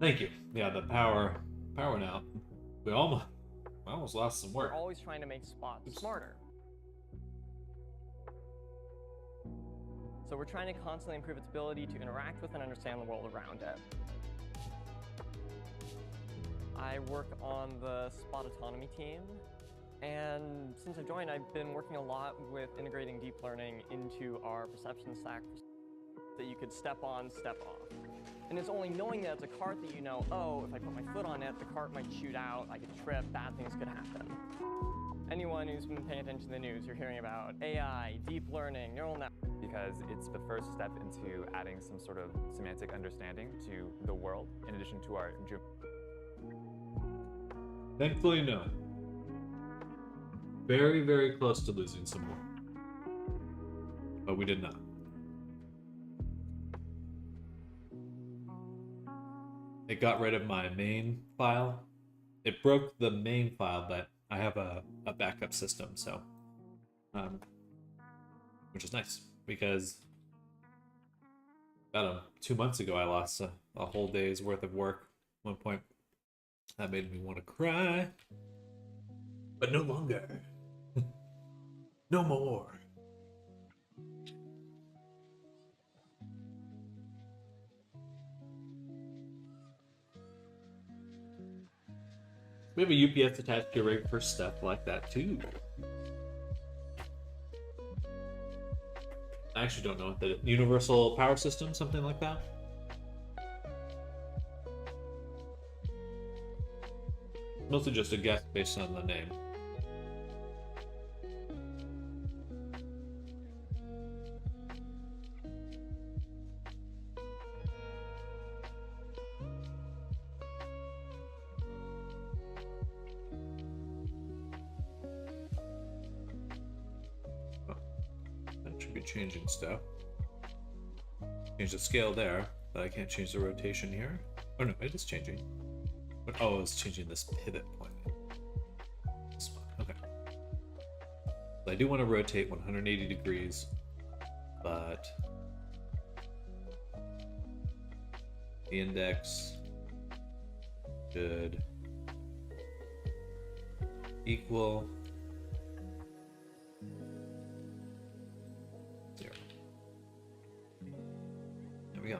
Thank you. Yeah, the power now. We almost lost some We're work. always trying to make Spot smarter. So we're trying to constantly improve its ability to interact with and understand the world around it. I work on the Spot autonomy team, and since I joined, I've been working a lot with integrating deep learning into our perception stack that you could step on, step off. And it's only knowing that it's a cart that you know, oh, if I put my foot on it, the cart might shoot out, I could trip, bad things could happen. Anyone who's been paying attention to the news, you're hearing about AI, deep learning, neural networks. Because it's the first step into adding some sort of semantic understanding to the world, in addition to our Thankfully, no. Very, very close to losing some more. But we did not. It got rid of my main file. It broke the main file, but I have a backup system, so which is nice because about 2 months ago I lost a whole day's worth of work. At one point, that made me want to cry, but no longer. No more. We have a UPS attached to your rig for stuff like that too. I actually don't know what the universal power system, something like that. Mostly just a guess based on the name. Changing stuff. Change the scale there, but I can't change the rotation here. Oh no, it is changing. But, oh, it's changing this pivot point. This one. Okay. So I do want to rotate 180 degrees, but the index should equal 0. There we go.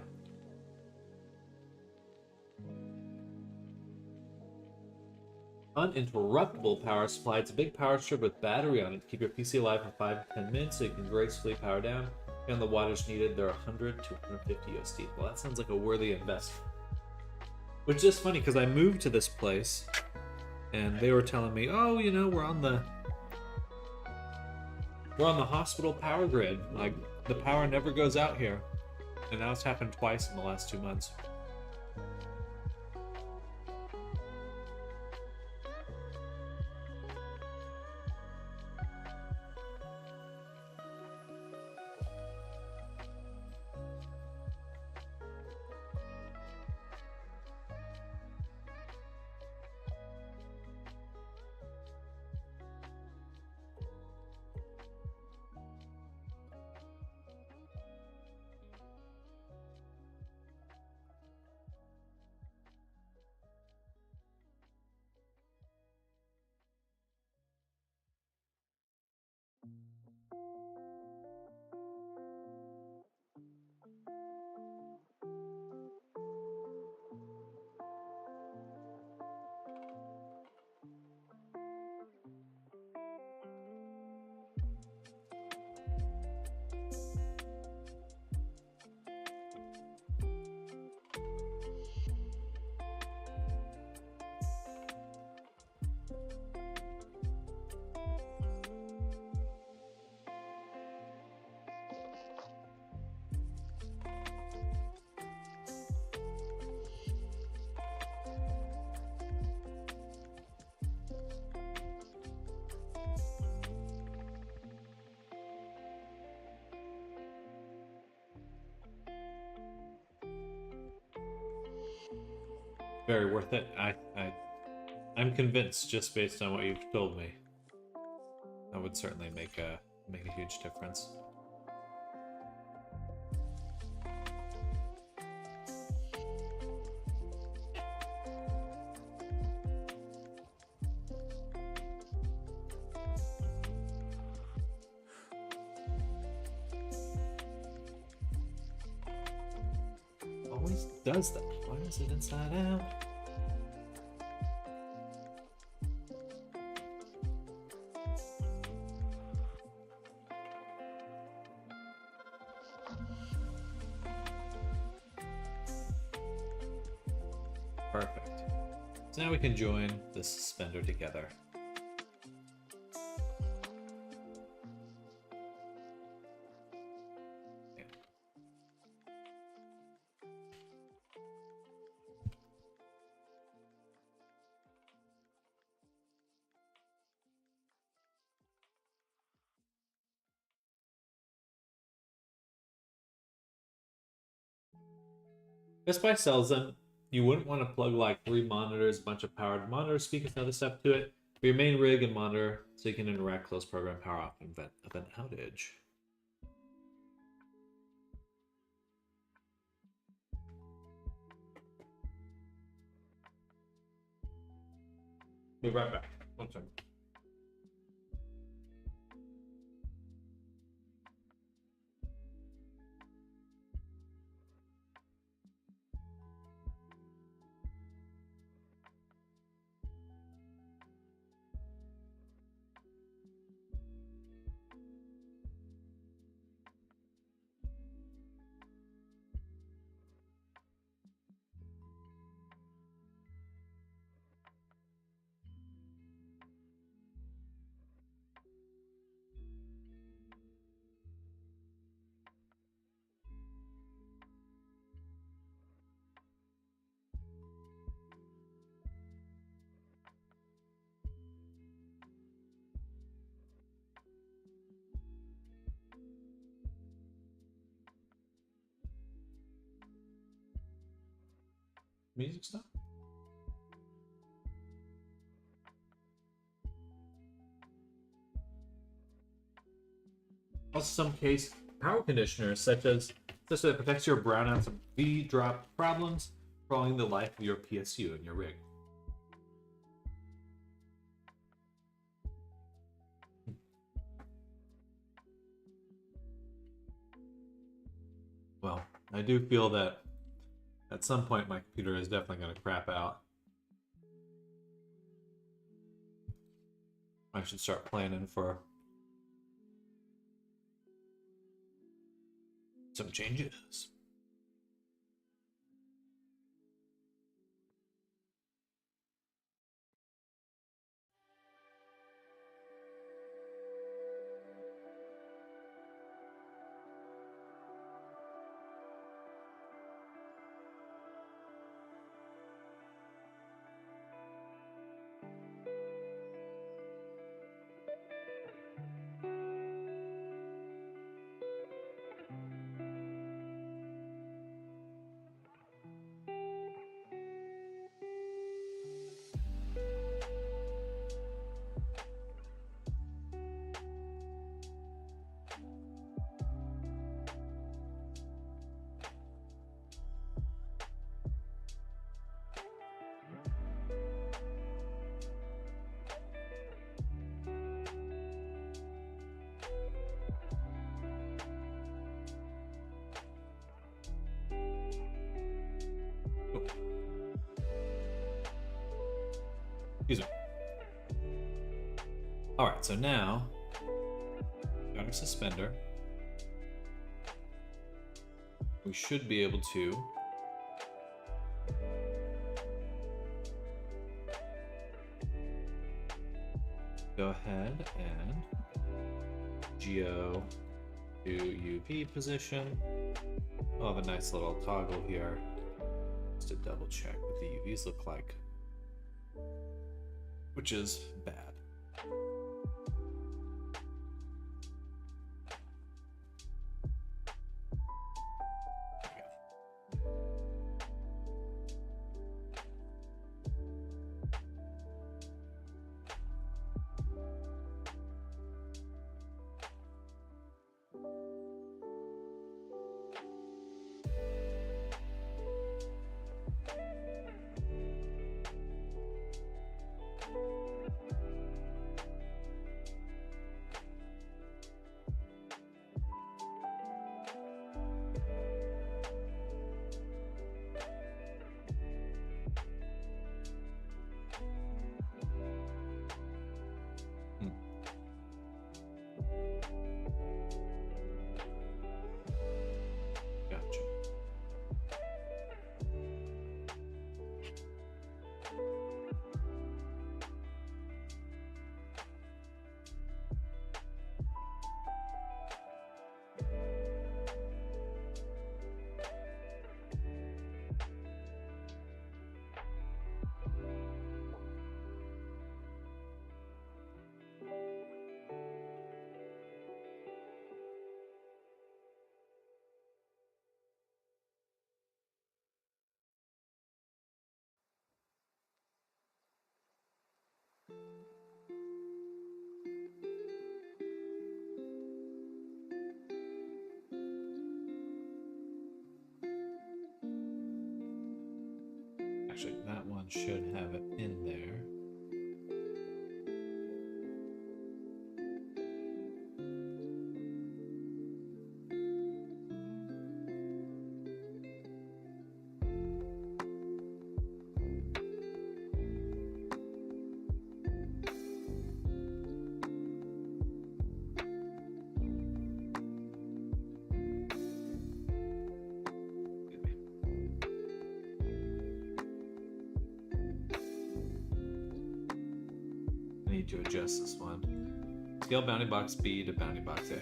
Uninterruptible power supply. It's a big power strip with battery on it to keep your PC alive for 5 to 10 minutes so you can gracefully power down. And the wattage needed, they're 100 to 150 USD. Well, that sounds like a worthy investment. Which is funny because I moved to this place and they were telling me, oh, you know, we're on the hospital power grid. Like, the power never goes out here. And now it's happened twice in the last 2 months. Very worth it. I'm convinced just based on what you've told me. That would certainly make a huge difference. always does that. Why is it inside out? Perfect. So now we can join the suspender together. Yeah. Best Buy sells them. You wouldn't want to plug like 3 monitors, a bunch of powered monitor speakers, another stuff to it for your main rig and monitor, so you can interact, close program, power off, and event outage. Be right back. One second. Music stuff? Also, some case power conditioners, such that protects your brownouts and V-drop problems, prolonging the life of your PSU and your rig. Well, I do feel that at some point my computer is definitely going to crap out. I should start planning for some changes. Excuse me. Alright, so now, got our suspender. We should be able to go ahead and geo to UV position. I'll have a nice little toggle here just to double check what the UVs look like, which is bad. Actually, that one should have it in there. I need to adjust this one. Scale bounding box B to bounding box A.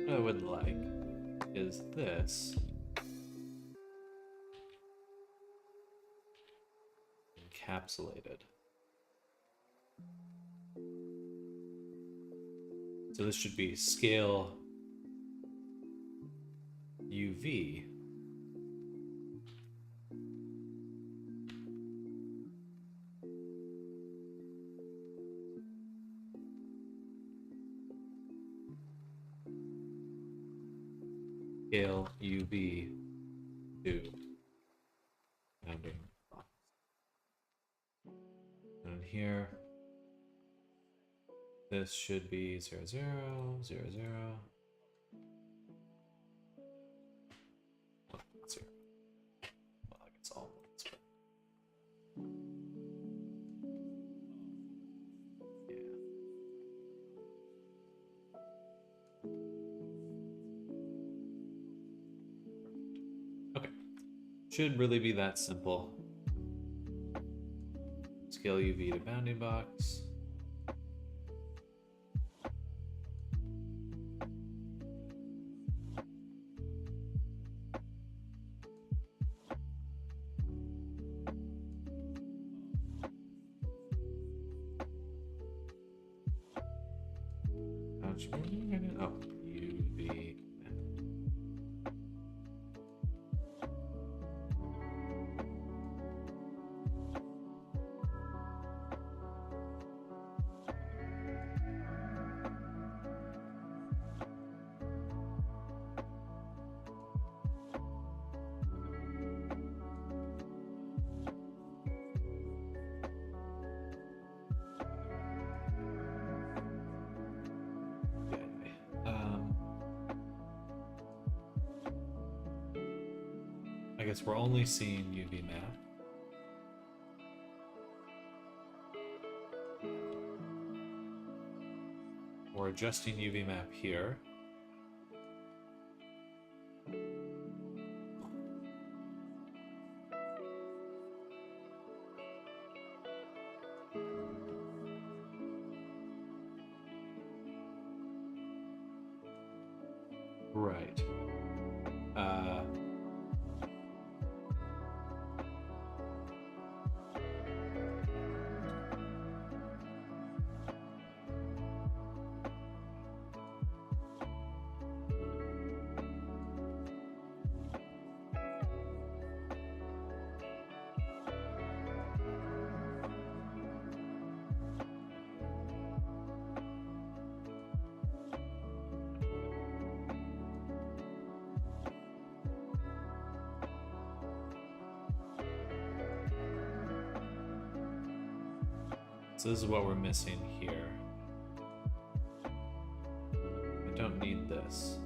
What I would like is this. Encapsulated. So this should be scale UV. Scale UV to bounding box. And here, this should be 0, 0, 0, 0. Oh, not 0. Well, I guess all ones, but yeah. Okay. Should really be that simple. Scale UV to bounding box. Oh, UV. I guess we're only seeing UV map. We're adjusting UV map here. Right. So this is what we're missing here. I don't need this.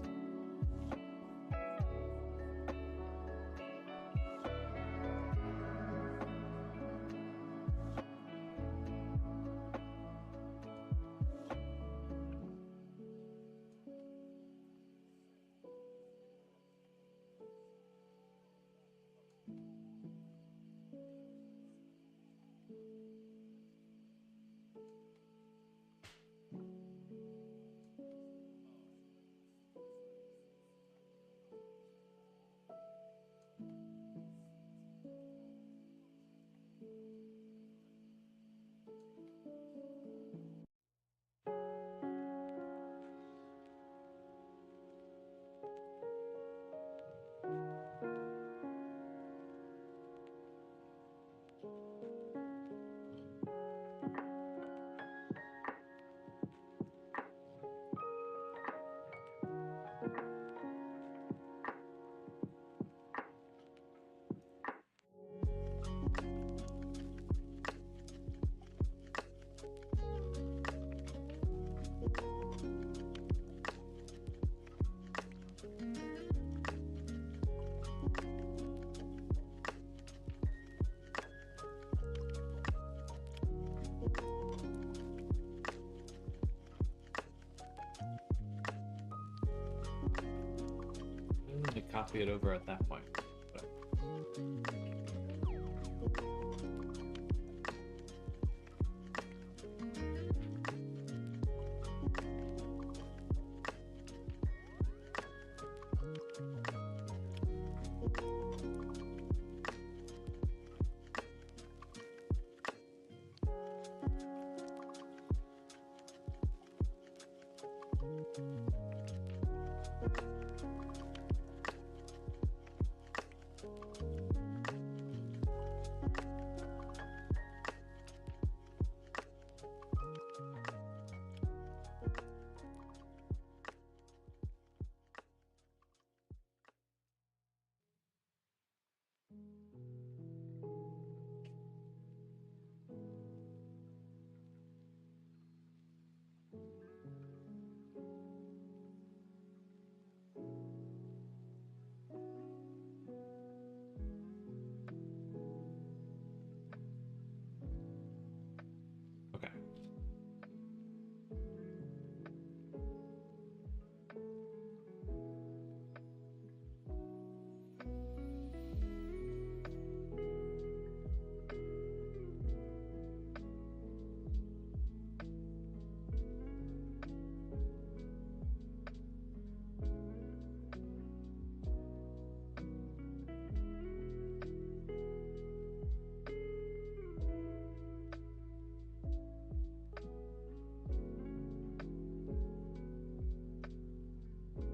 copy it over at that point. But okay.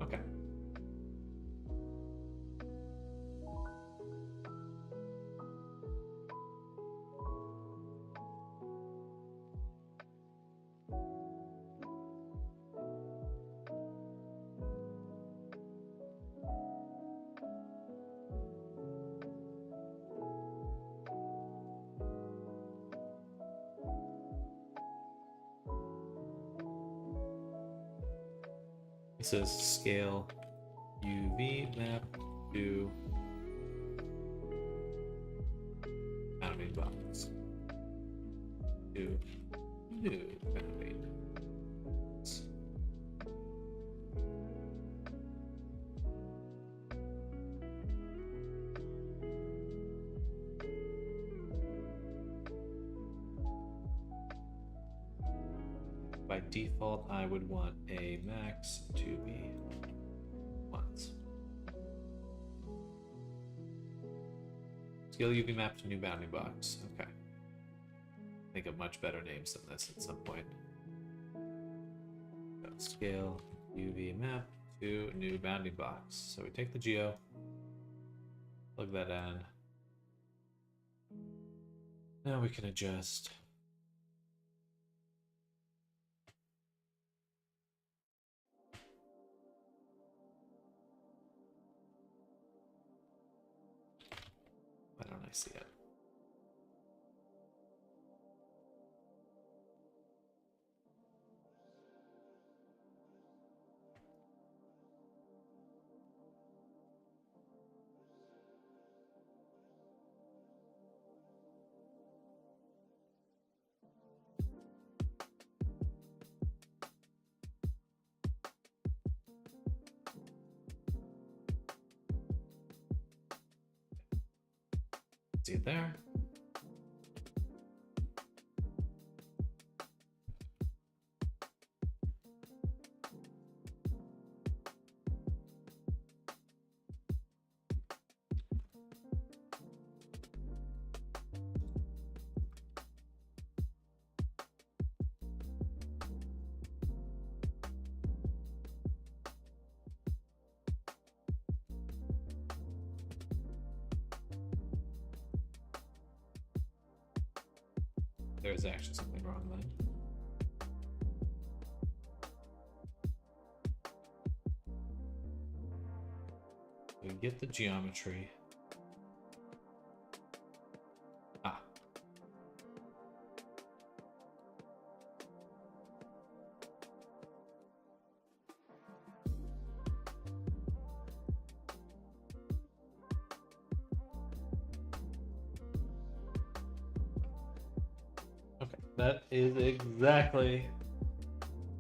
Okay. It says scale UV map to bounding box to new bounding box. By default, I would want a max to be once. Scale UV map to new bounding box. Okay. Think of much better names than this at some point. So scale UV map to new bounding box. So we take the geo, plug that in. Now we can adjust. Why don't I see it? See it there. There's actually something wrong then. We get the geometry. Ah. Okay, that is exactly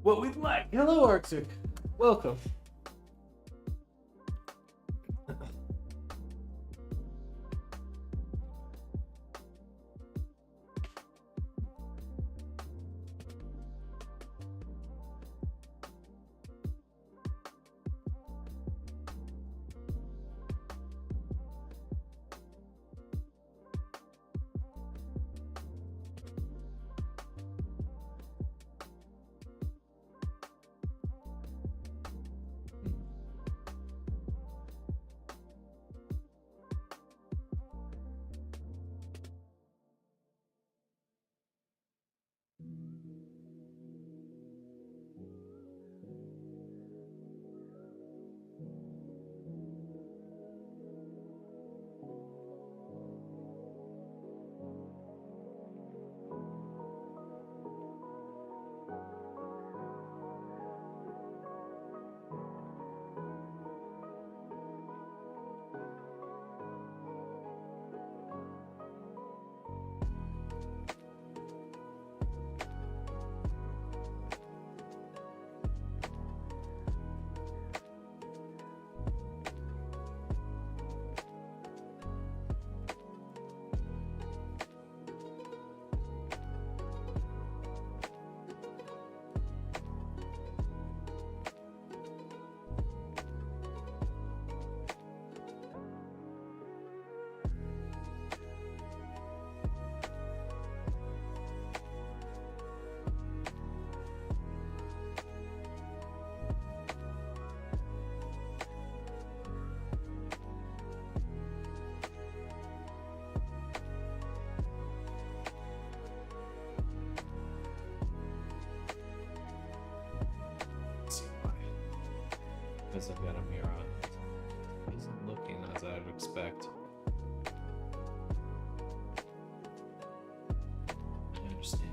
what we'd like. Hello, Arctic. Welcome. because I've got a mirror on it. It isn't looking as I'd expect. I understand.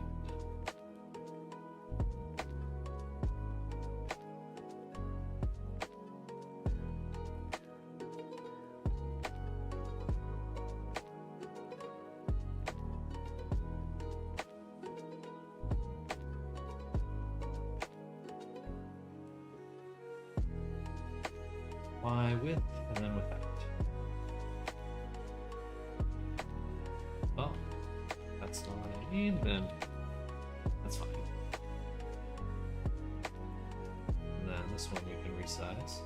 Why with and then without? Well, that's not what I need, then that's fine. And then this one we can resize.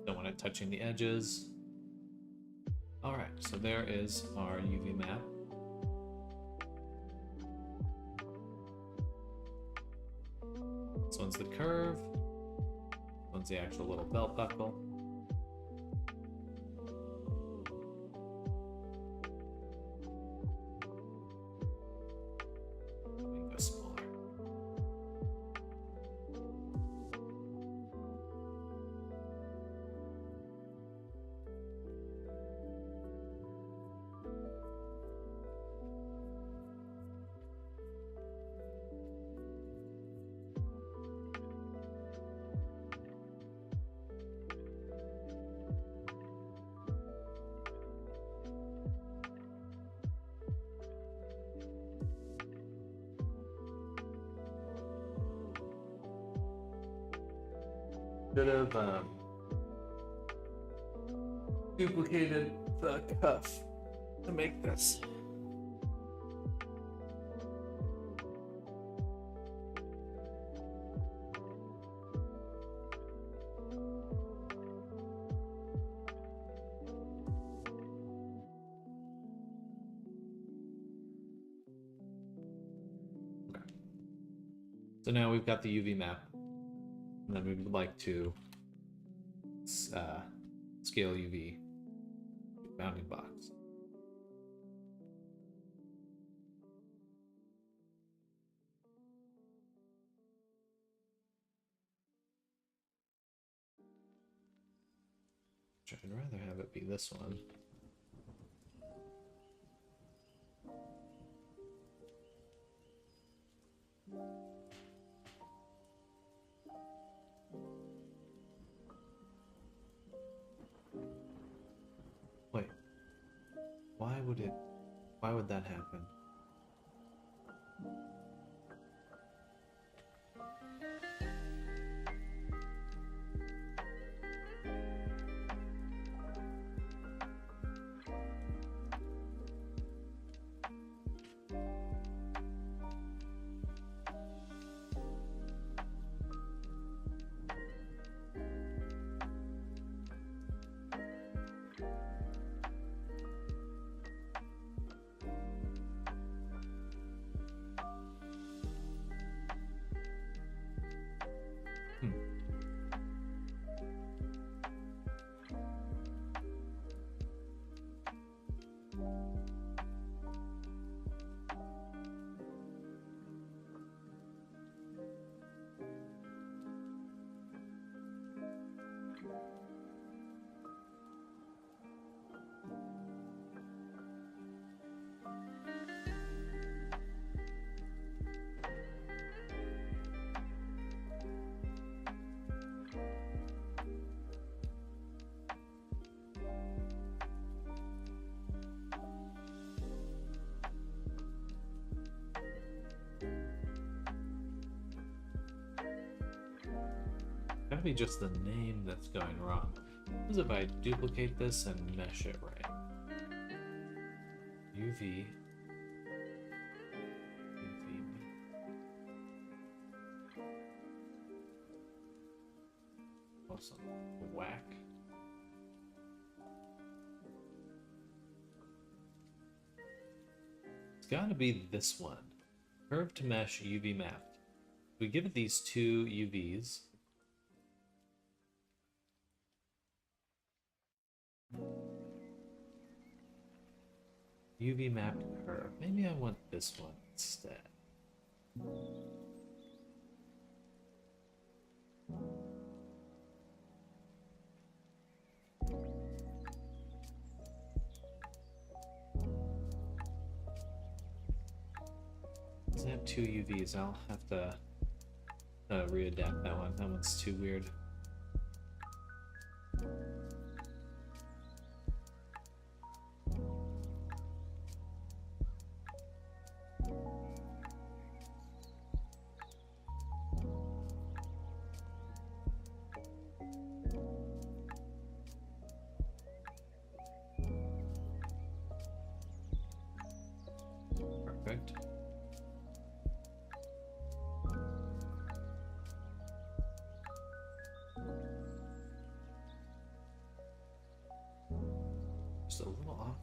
Don't want it touching the edges. All right, so there is our UV map. This one's the curve. This one's the actual little belt buckle. We can go smaller. Should have duplicated the cuff to make this. Okay. So now we've got the UV map. And then we would like to scale UV bounding box. I'd rather have it be this one. Wait, why would that happen? be just the name that's going wrong. What if I duplicate this and mesh it right? UV. UV. Awesome. Whack. It's got to be this one. Curve to mesh UV mapped. We give it these two UVs. UV mapped curve. Maybe I want this one instead. Does it have two UVs? I'll have to readapt that one. That one's too weird. Perfect. Just a little off.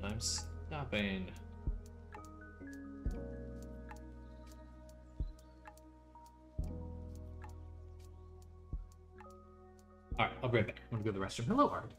I'm stopping. Alright, I'll be right back. I'm gonna go to the restroom. Hello, Art.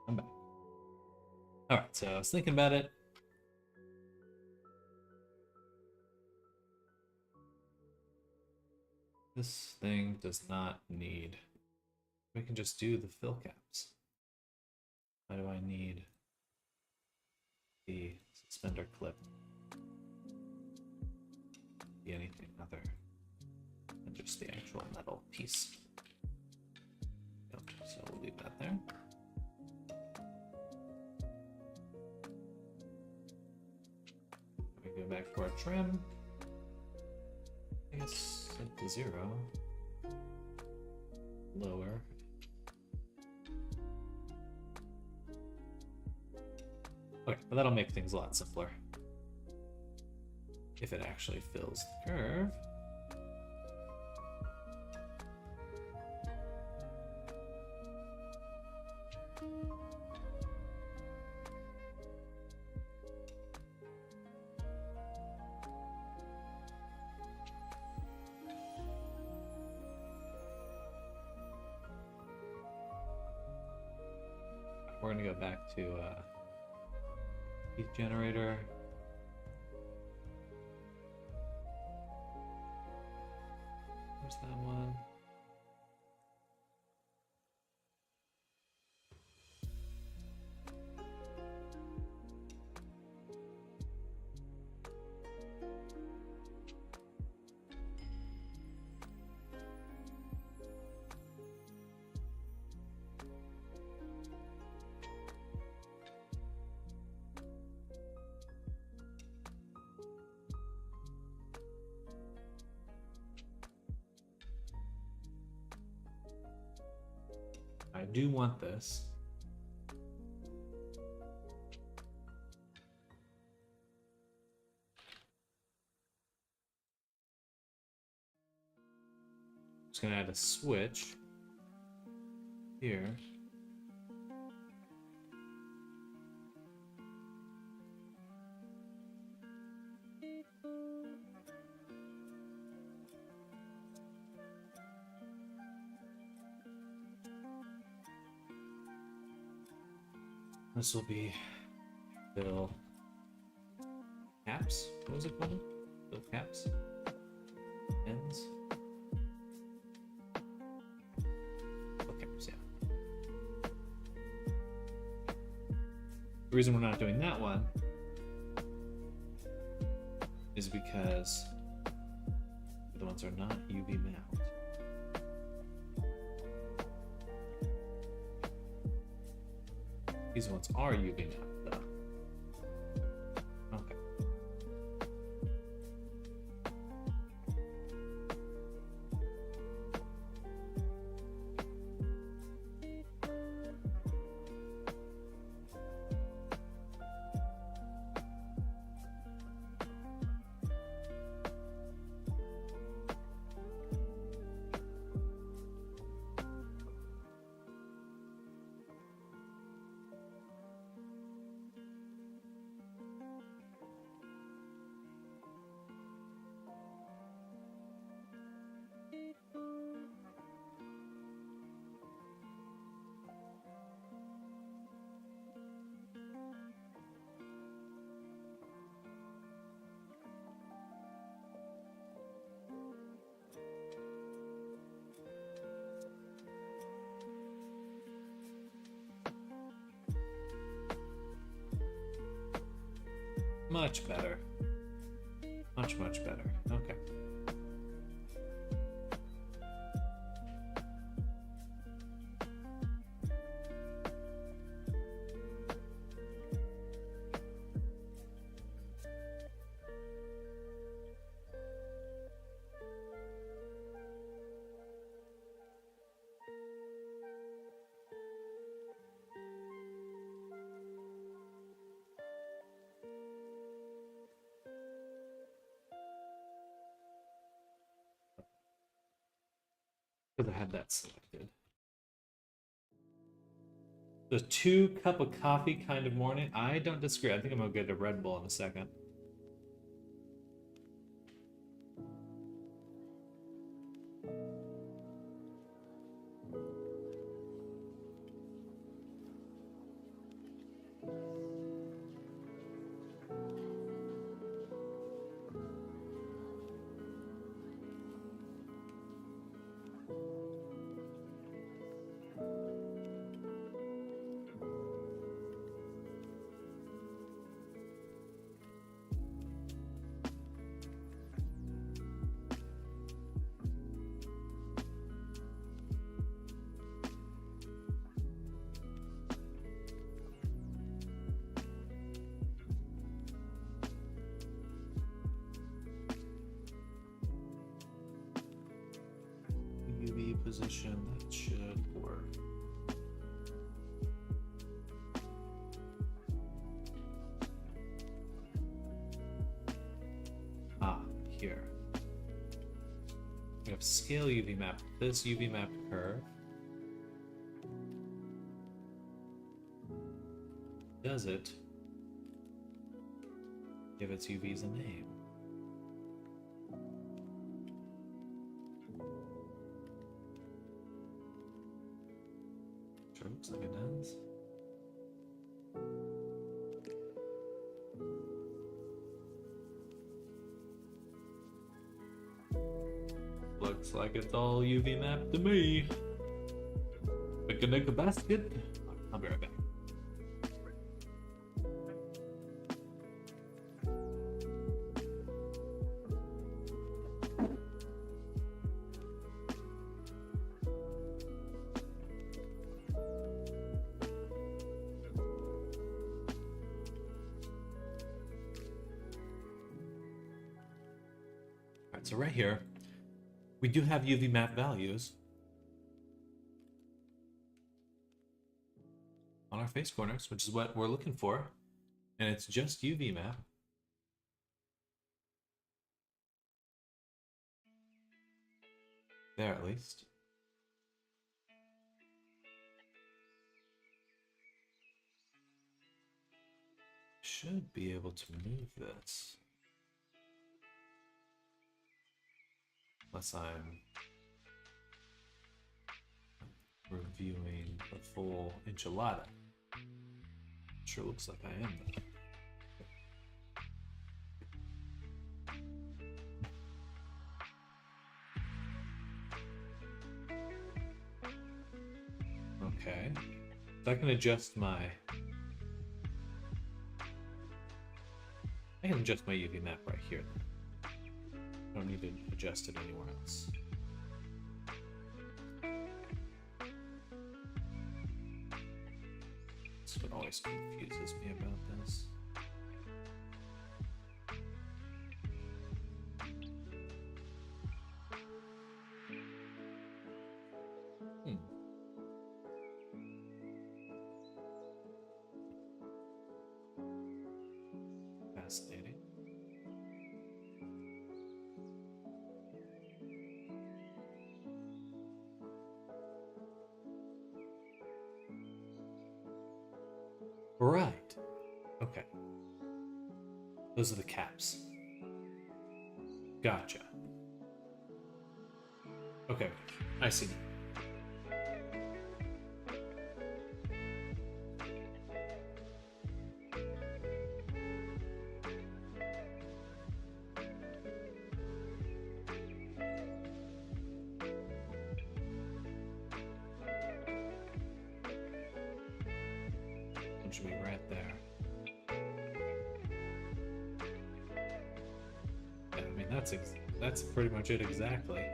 I'm back. Alright, so I was thinking about it. This thing does not need... We can just do the fill caps. Why do I need the suspender clip? Be anything other than just the actual metal piece. Nope, so we'll leave that there. We go back to our trim. I guess set to 0. Lower. Okay, but that'll make things a lot simpler. If it actually fills the curve. We're gonna go back to heat generator. Where's that one? I do want this. Just gonna add a switch here. This will be fill caps. What was it called? Fill caps? Ends? Fill caps, yeah. The reason we're not doing that one is because the ones are not UV mount. These ones are UV mount, though. Okay. Much better. Much, much better. Okay. Because I had that selected. The 2-cup of coffee kind of morning. I don't disagree. I think I'm gonna get a Red Bull in a second. position. That should work. Here. We have scale UV map. This UV map curve does it. Give its UVs a name. Sure looks like it does. Looks like it's all UV mapped to me. Picnic a basket. I'll be right back. Alright, so right here, we do have UV map values on our face corners, which is what we're looking for. And it's just UV map. There at least. Should be able to move this. Unless I'm reviewing the full enchilada. Sure looks like I am though. Okay. So I can adjust my... I can adjust my UV map right here. I don't need to adjust it anywhere else. That's what always confuses me about this. Fascinating. Right. Okay. Those are the caps. Gotcha. Okay, I see. Should be right there. Yeah, I mean that's pretty much it exactly.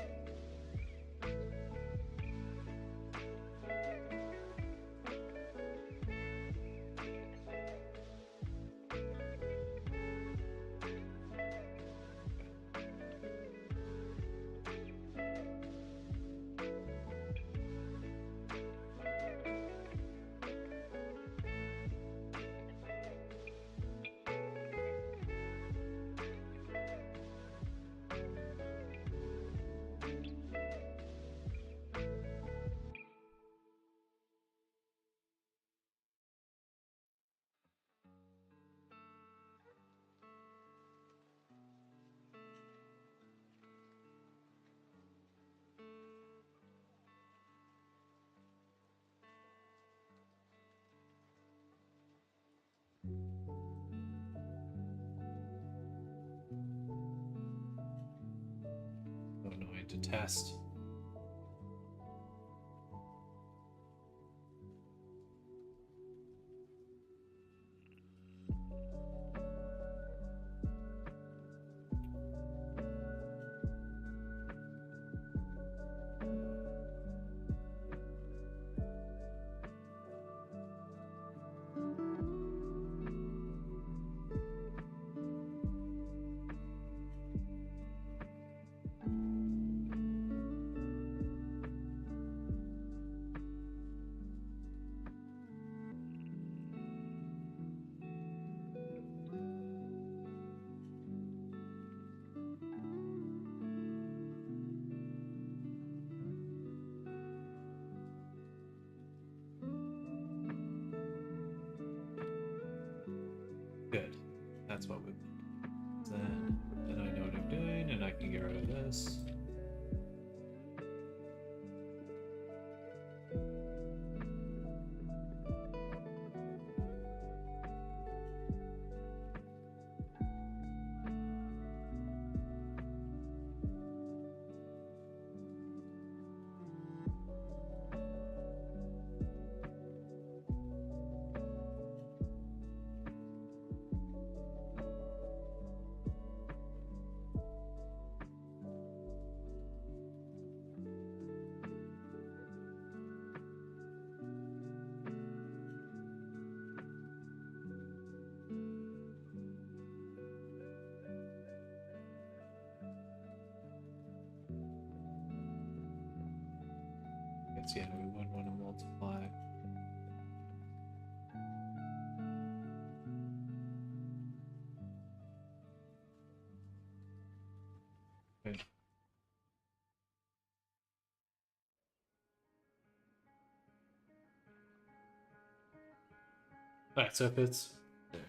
Oh no, I had to test. because yeah, we wouldn't want to multiply. Okay. Alright, so if it's there.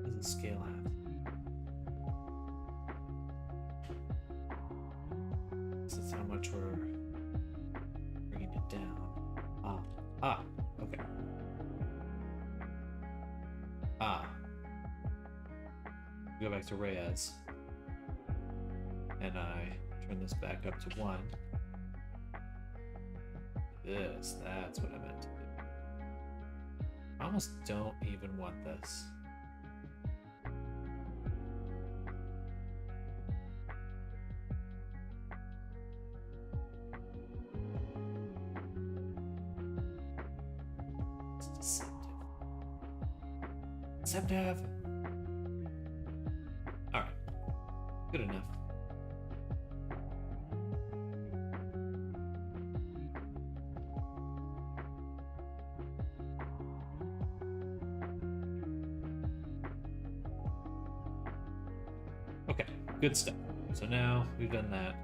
Doesn't scale out. This is how much we're bringing it down. Okay. Go back to Reyes. And I turn this back up to 1. That's what I meant to do. I almost don't even want this. It's deceptive. Alright. Good enough. Okay, good stuff. So now we've done that.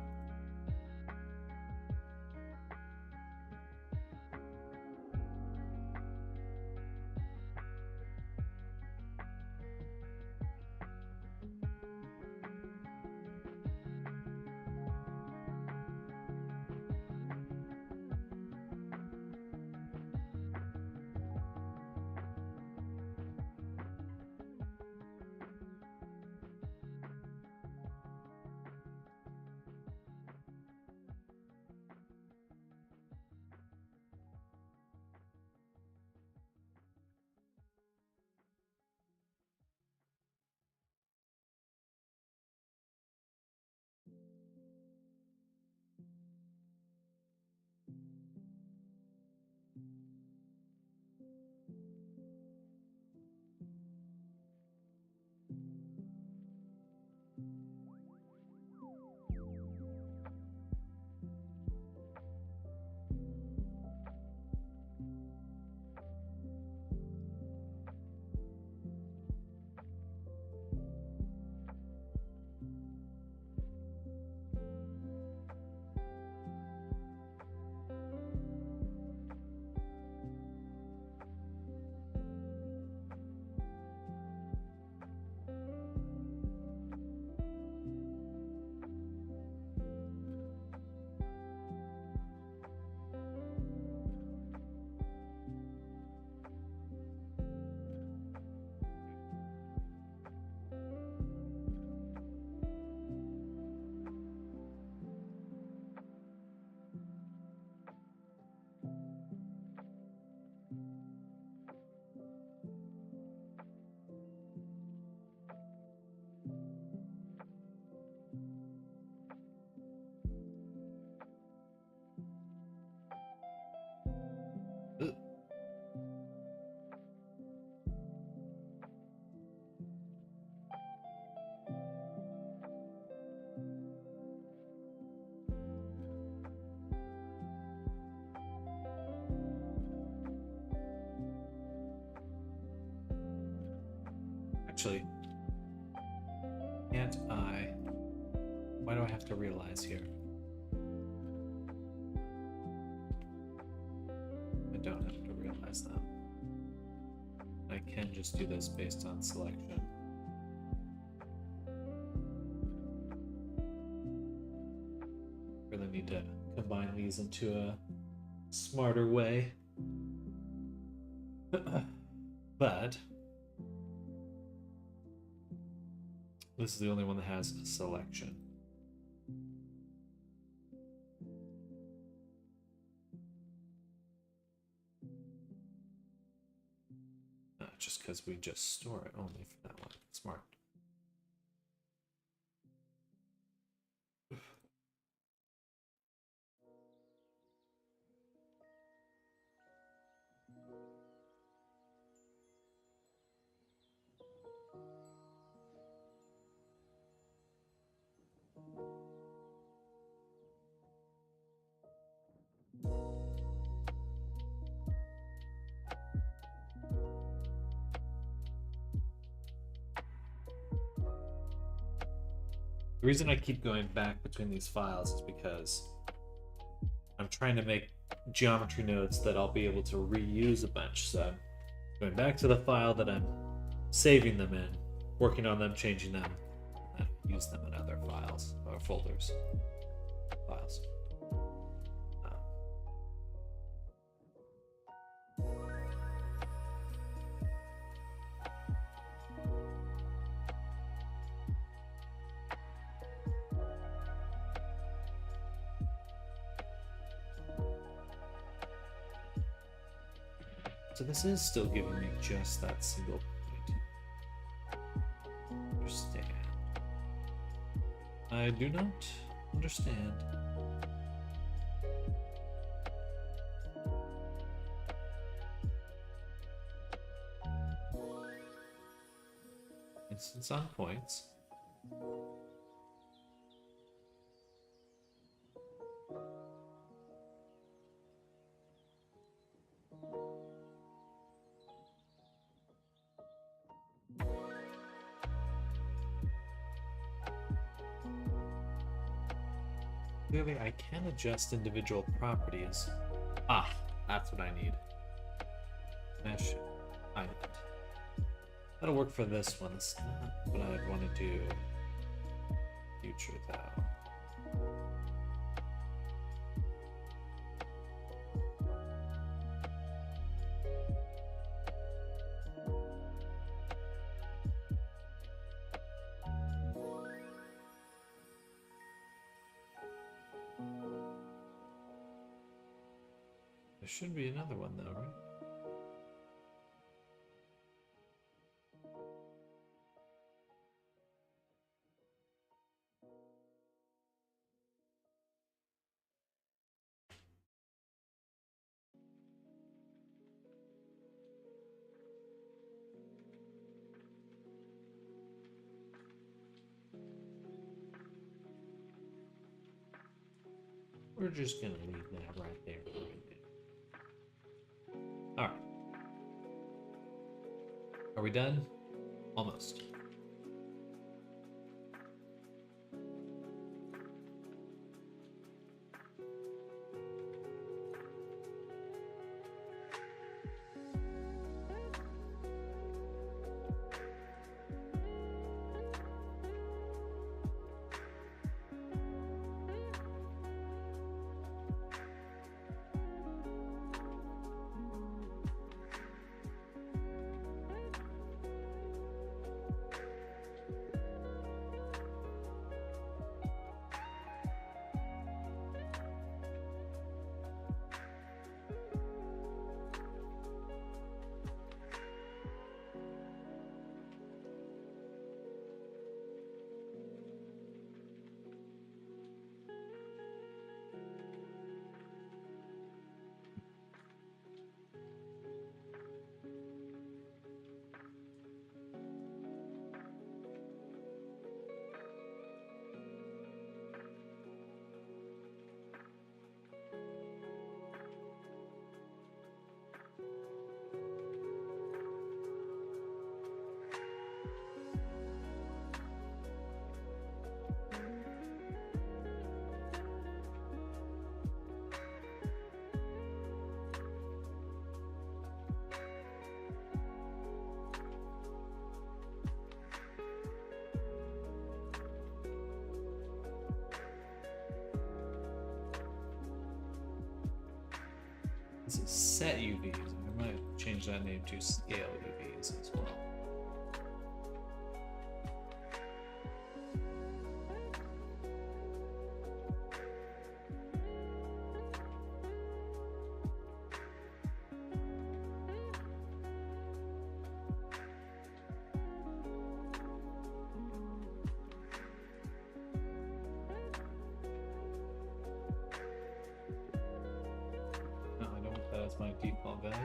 Actually, can't I? Why do I have to realize here? I don't have to realize that. I can just do this based on selection. Really need to combine these into a smarter way. But this is the only one that has a selection. just because we just store it only for that one. Smart. The reason I keep going back between these files is because I'm trying to make geometry nodes that I'll be able to reuse a bunch. So I'm going back to the file that I'm saving them in, working on them, changing them, and use them in other files or folders. Files. So this is still giving me just that single point. Understand. I do not understand. Instance on points. Clearly, I can adjust individual properties. Ah, that's what I need. Mesh island. That'll work for this one. That's not what I'd want to do. Future, though. There should be another one though, right? We're just gonna leave that right there. Alright. Are we done? Almost. This is set UVs. I might change that name to scale UVs as well. my default value.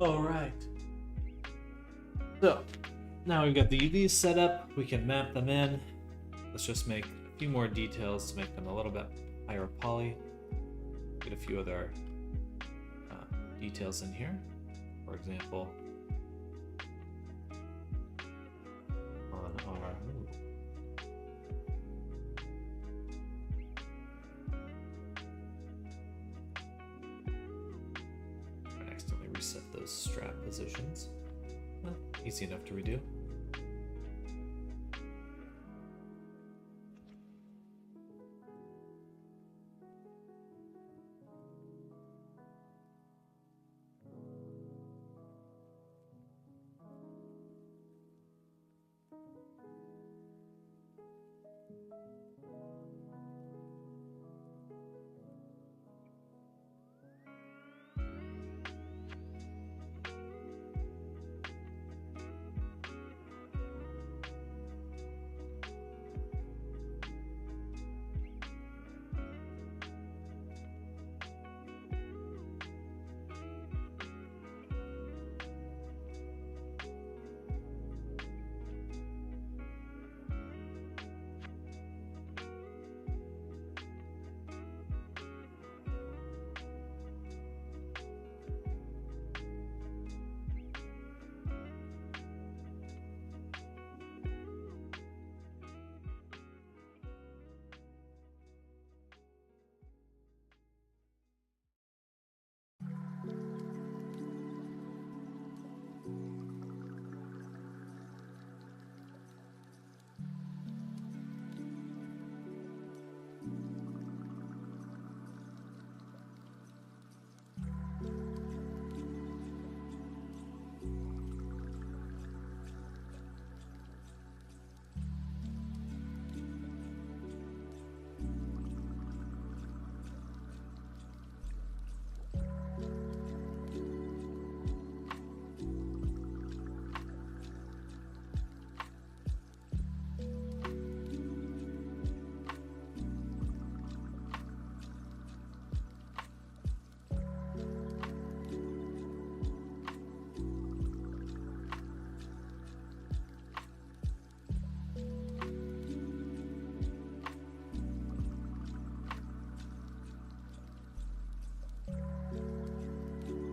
All right. So now we've got the UVs set up. We can map them in. Let's just make a few more details to make them a little bit higher poly. Get a few other details in here. For example, on our I accidentally reset those strap positions. Well, easy enough to redo.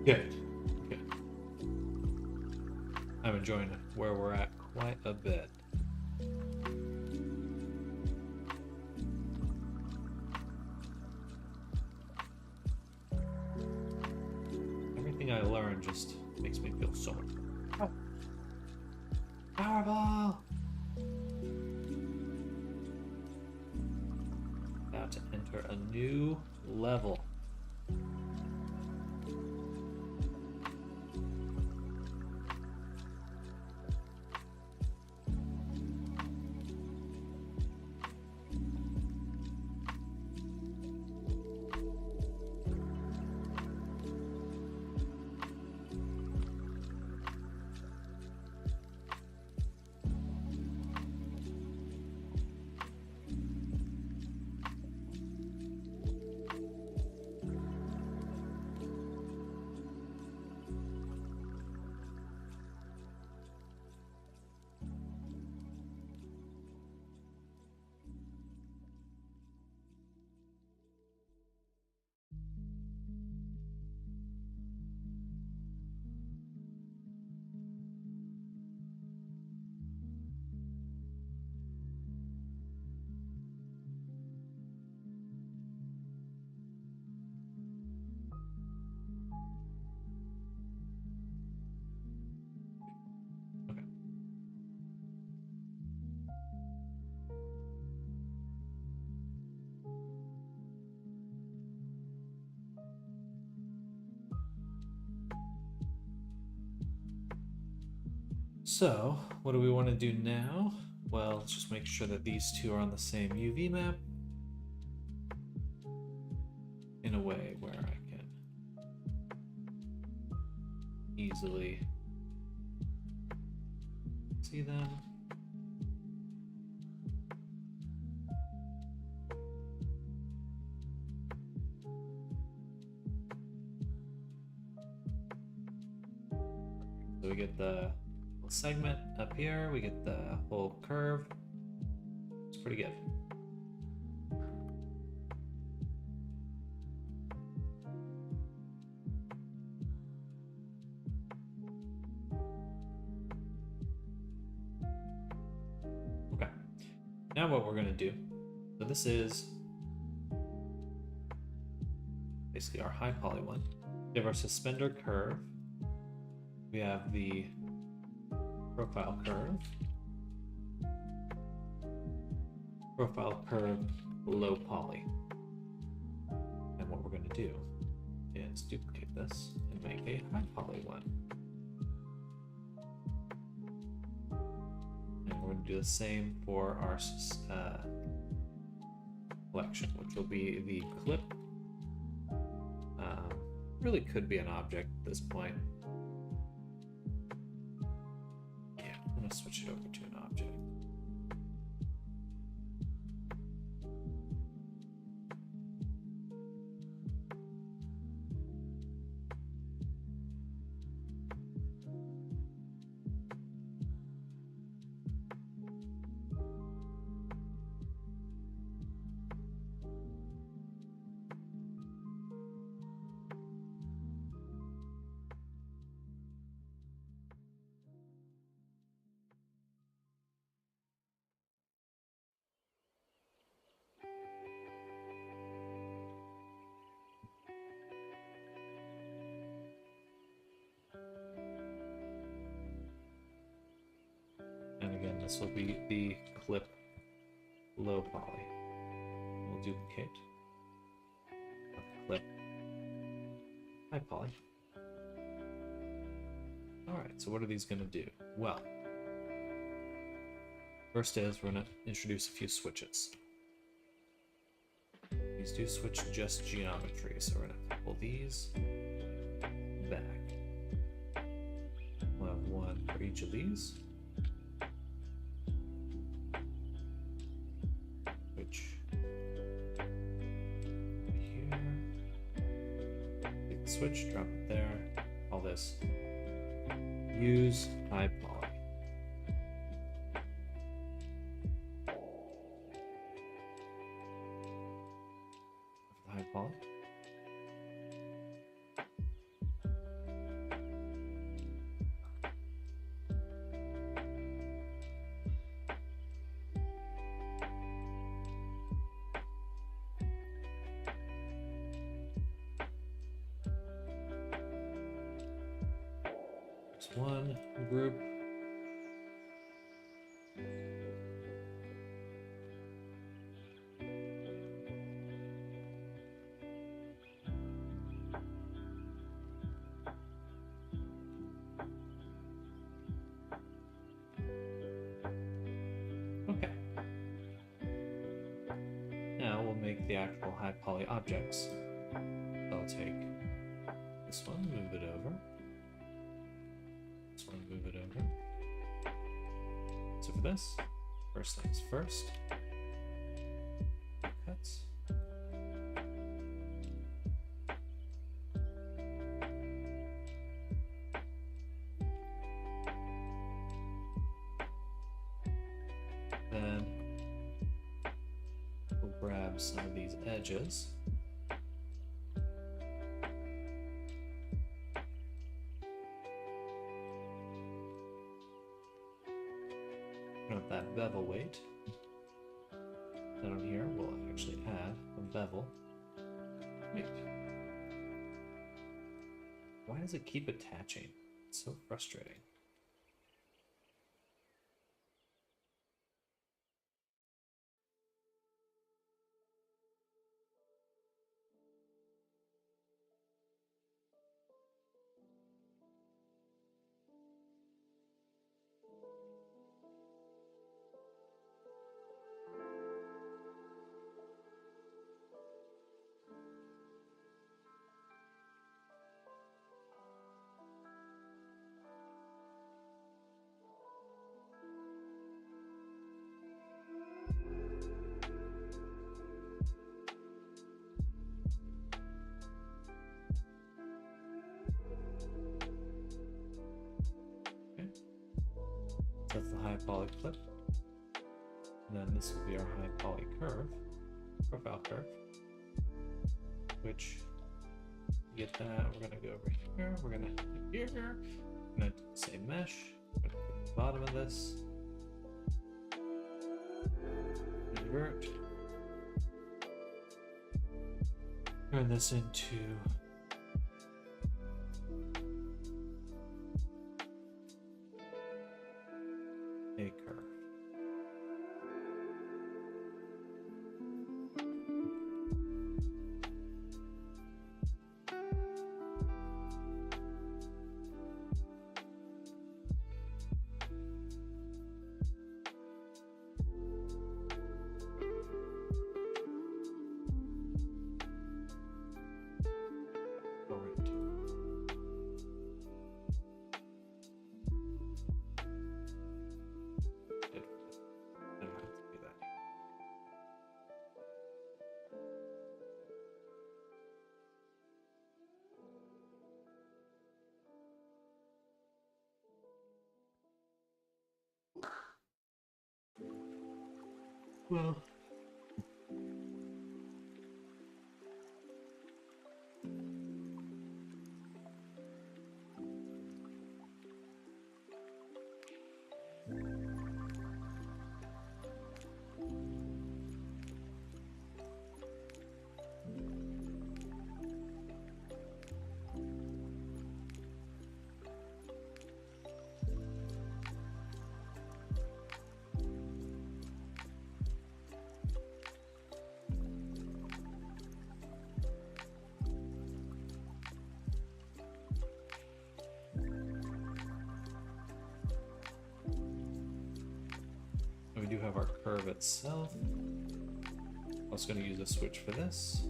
Good. Good. I'm enjoying where we're at quite a bit. Everything I learn just makes me feel so much. Oh. Powerball! About to enter a new level. So, what do we want to do now? Well, let's just make sure that these two are on the same UV map in a way where I can easily see them. So we get the segment up here, we get the whole curve. It's pretty good. Okay, now what we're gonna do, so this is basically our high poly one. We have our suspender curve. We have the profile curve, low poly. And what we're going to do is duplicate this and make a high poly one. And we're going to do the same for our collection, which will be the clip. Really could be an object at this point. I'm going to switch it over to an object. And again, this will be the clip low poly. We'll duplicate. Clip high poly. Alright, so what are these going to do? Well, first is we're going to introduce a few switches. These do switch just geometry, so we're going to pull these back. We'll have one for each of these. Switch, drop it there, all this. Use high poly. High poly. One group. Okay. Now we'll make the actual high poly objects. I'll take this one, move it over. Move it over. So for this, first things first. Cuts. Then we'll grab some of these edges. Note that bevel weight. Then on here, we'll actually add a bevel weight. Why does it keep attaching? It's so frustrating. high poly clip. And then this will be our high poly curve, profile curve, which to get that, we're gonna go over here, we're gonna hit here, we're gonna say mesh, we're gonna go to the bottom of this, invert, turn this into a curve. Alright. I don't have to do that. Well, we do have our curve itself. Also going to use a switch for this.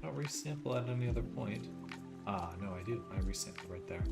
I don't resample at any other point. Ah, no, I do. I resample right there.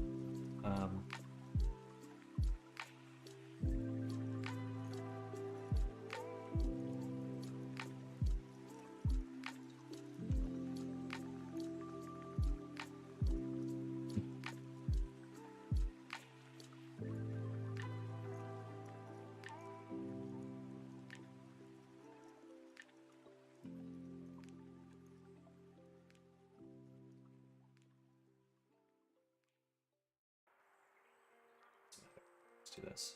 Let's do this.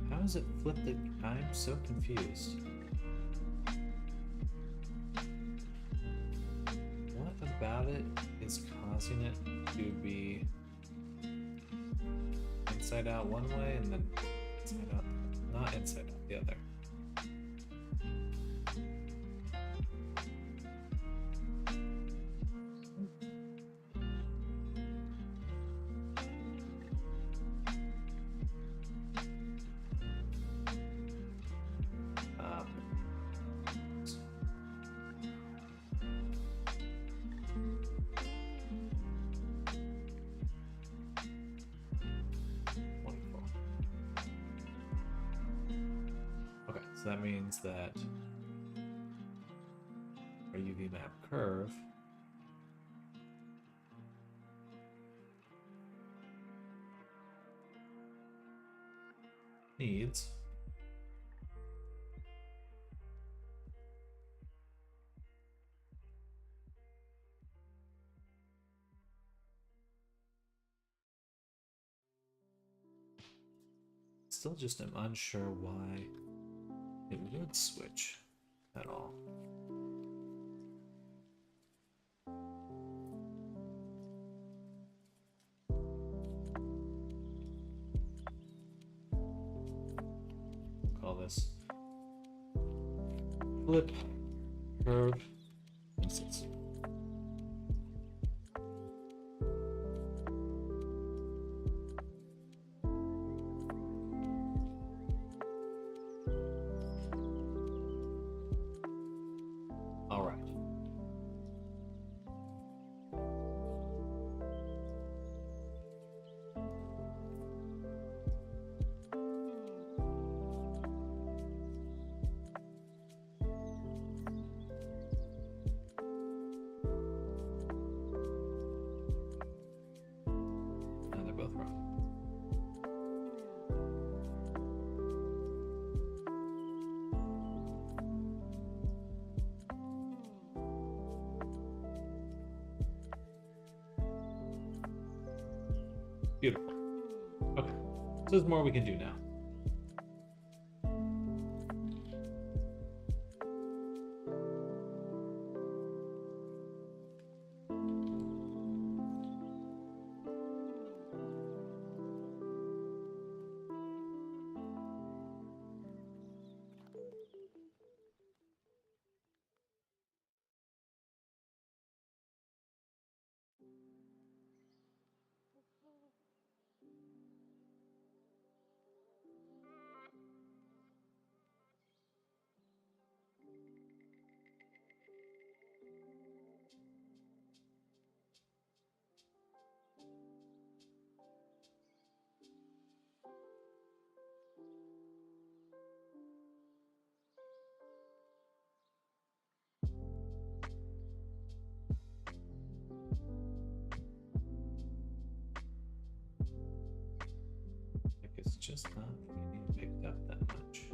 How does it flip the... I'm so confused. What about it is causing it to be inside out one way and then inside out, not inside out the other? Wonderful. Okay, so that means that our UV map curve needs still just am unsure why it would switch at all. Call this flip curve instance. All right. Now they're both wrong. Beautiful. Okay, so there's more we can do now. Like it's just not getting picked up that much.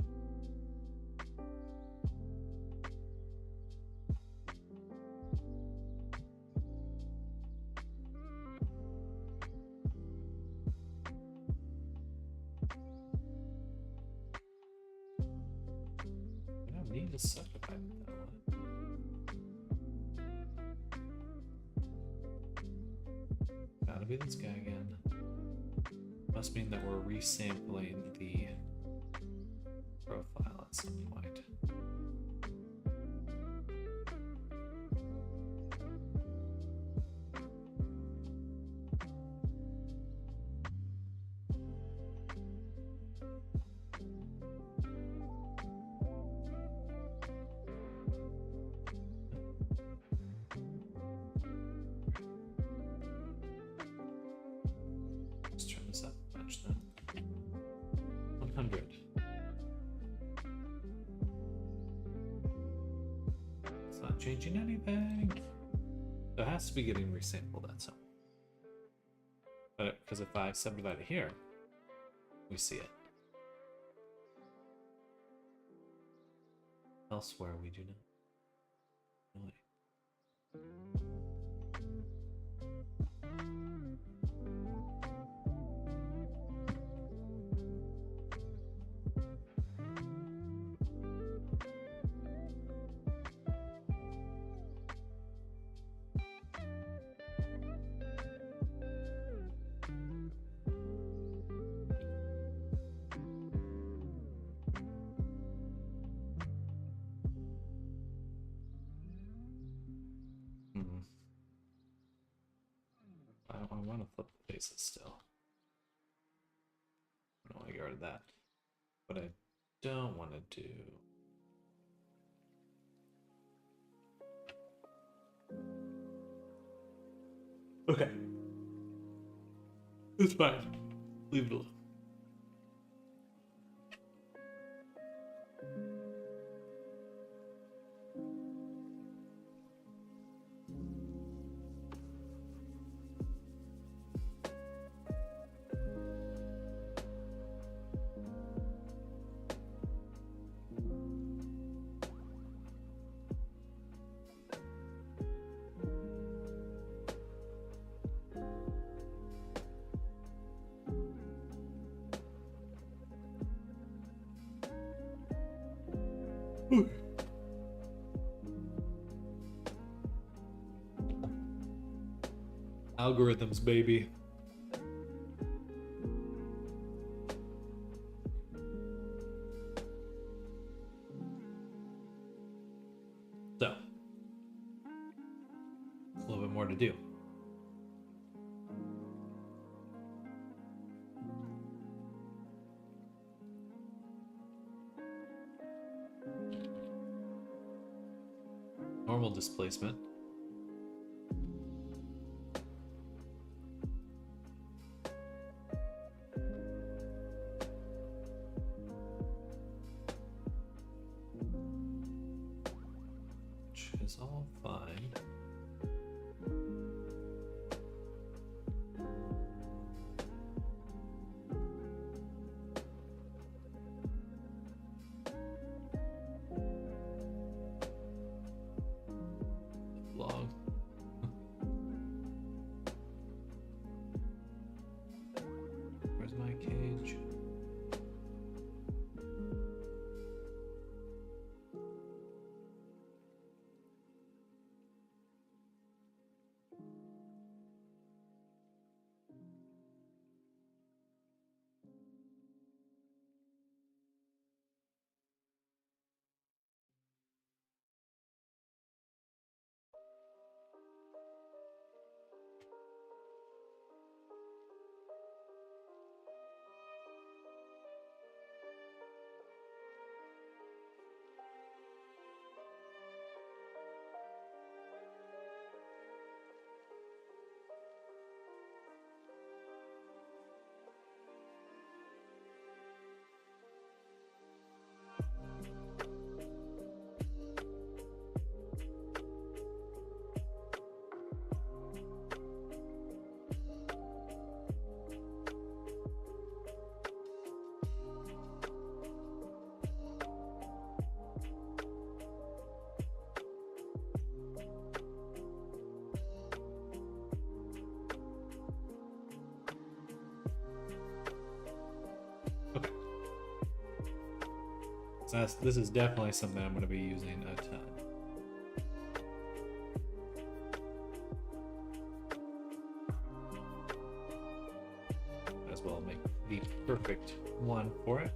I don't need to subdivide it that way. Gotta be this guy again. Must mean that we're resampling the profile at some point. Let's turn this up a bunch then. 100. It's not changing anything. So it has to be getting resampled at some. But because if I subdivide it here, we see it. Elsewhere we do not. Really. I want to flip the faces still. I don't want to get rid of that. What I don't want to do. Okay. It's fine. Leave it alone. Algorithms, baby. So, a little bit more to do. Normal displacement. Which is all fine. Log. Where's my cage? So this is definitely something I'm going to be using a ton. As well make the perfect one for it.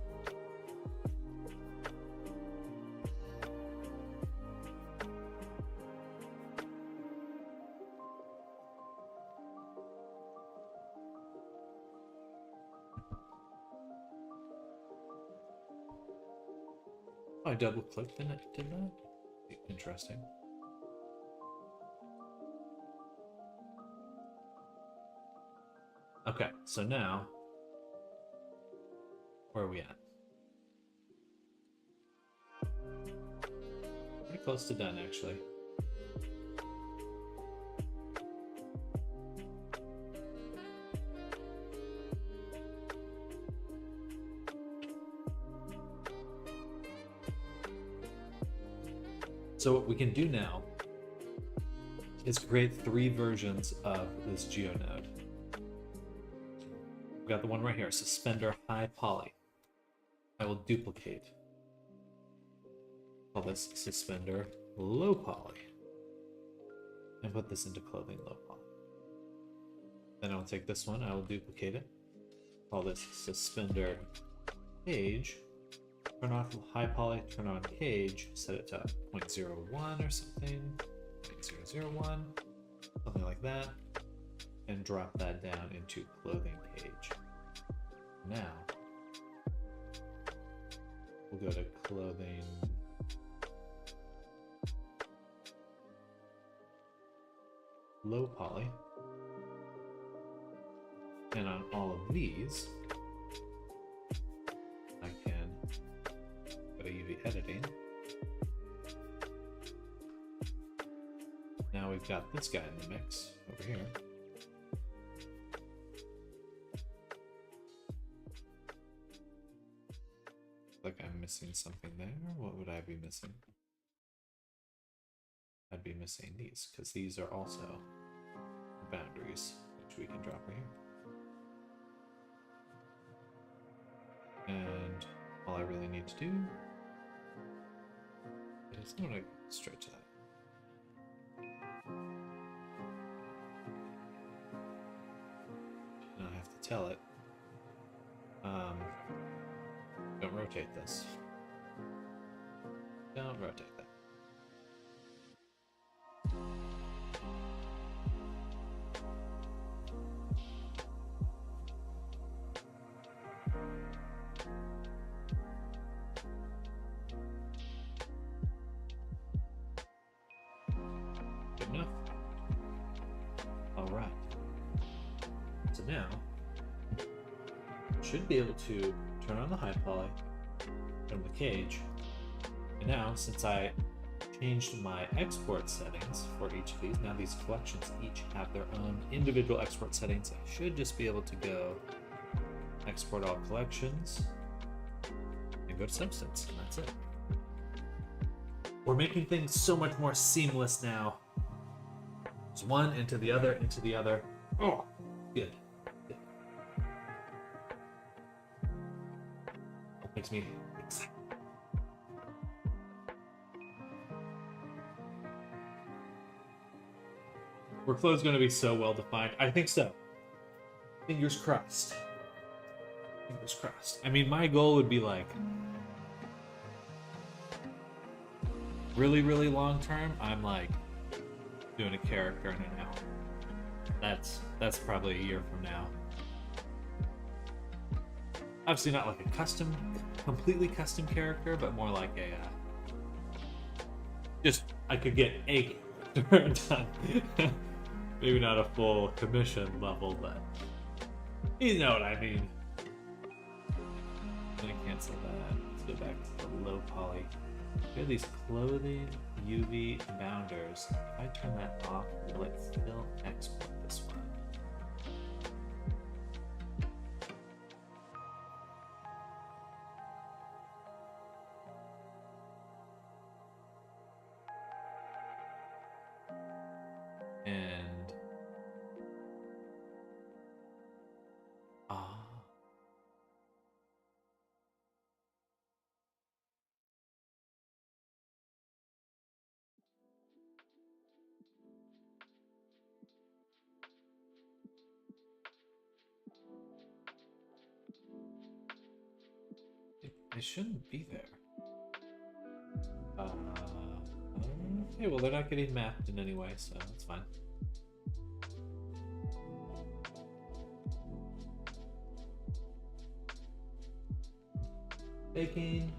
I double clicked and it did not. Interesting. Okay, so now, where are we at? Pretty close to done, actually. So what we can do now is create 3 versions of this GeoNode. We've got the one right here, suspender high poly. I will duplicate. Call this suspender low poly. And put this into clothing low poly. Then I'll take this one, I will duplicate it. Call this suspender cage. Turn off high poly, turn on cage, set it to 0.01 or something, 0.001, something like that, and drop that down into clothing page. Now, we'll go to clothing low poly, and on all of these, I can UV editing. Now we've got this guy in the mix over here. Like I'm missing something there. What would I be missing? I'd be missing these because these are also boundaries, which we can drop right here. And all I really need to do So I'm gonna go straight to that. Now I have to tell it. Don't rotate this. Don't rotate that. Good enough. All right. So now, should be able to turn on the high poly, turn on the cage, and now since I changed my export settings for each of these, now these collections each have their own individual export settings. I should just be able to go export all collections and go to Substance, and that's it. We're making things so much more seamless now. It's one into the other, into the other. Oh, good. Good. Makes me excited. Workflow is going to be so well defined. I think so. Fingers crossed. Fingers crossed. I mean, my goal would be like really, really long term. I'm like doing a character in an hour. That's probably a year from now. Obviously not like a completely custom character, but more like a just I could get a character done. Maybe not a full commission level, but you know what I mean. I'm gonna cancel that. Let's go back to the low poly. We have these clothing UV bounders. If I turn that off, will it still export this one? And it shouldn't be there. Okay, well they're not getting mapped in any way, so that's fine. Baking.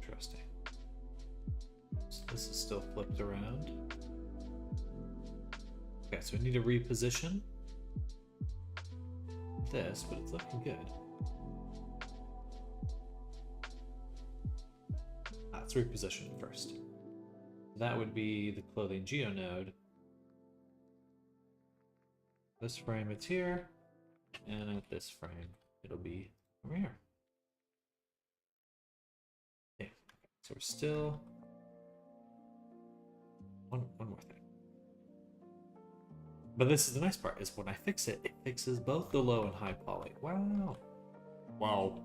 Interesting. So this is still flipped around. Okay, so we need to reposition this, but it's looking good. Let's reposition it first. That would be the clothing geonode. This frame, it's here, and at this frame, it'll be over here. Okay, so we're still one more thing. But this is the nice part, is when I fix it, it fixes both the low and high poly. Wow. Wow.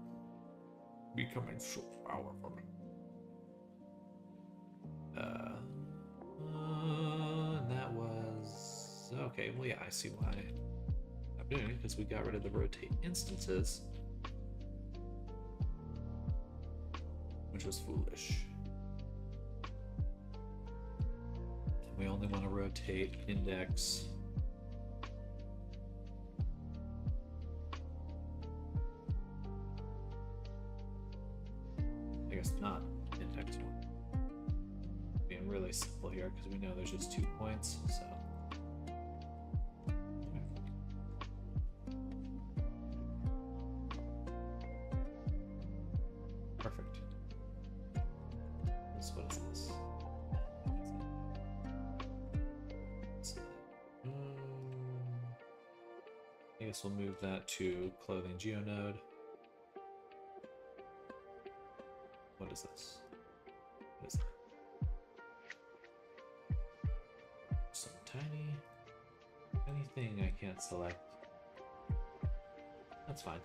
Becoming so powerful. And that was... Okay, well yeah, I see why I'm doing it, because we got rid of the rotate instances. Which was foolish. We only want to rotate index. guess not index 1. Being really simple here because we know there's just 2 points, so. Perfect. What is this? I guess we'll move that to clothing geonode. What is this? What is that? Some tiny anything I can't select. That's fine.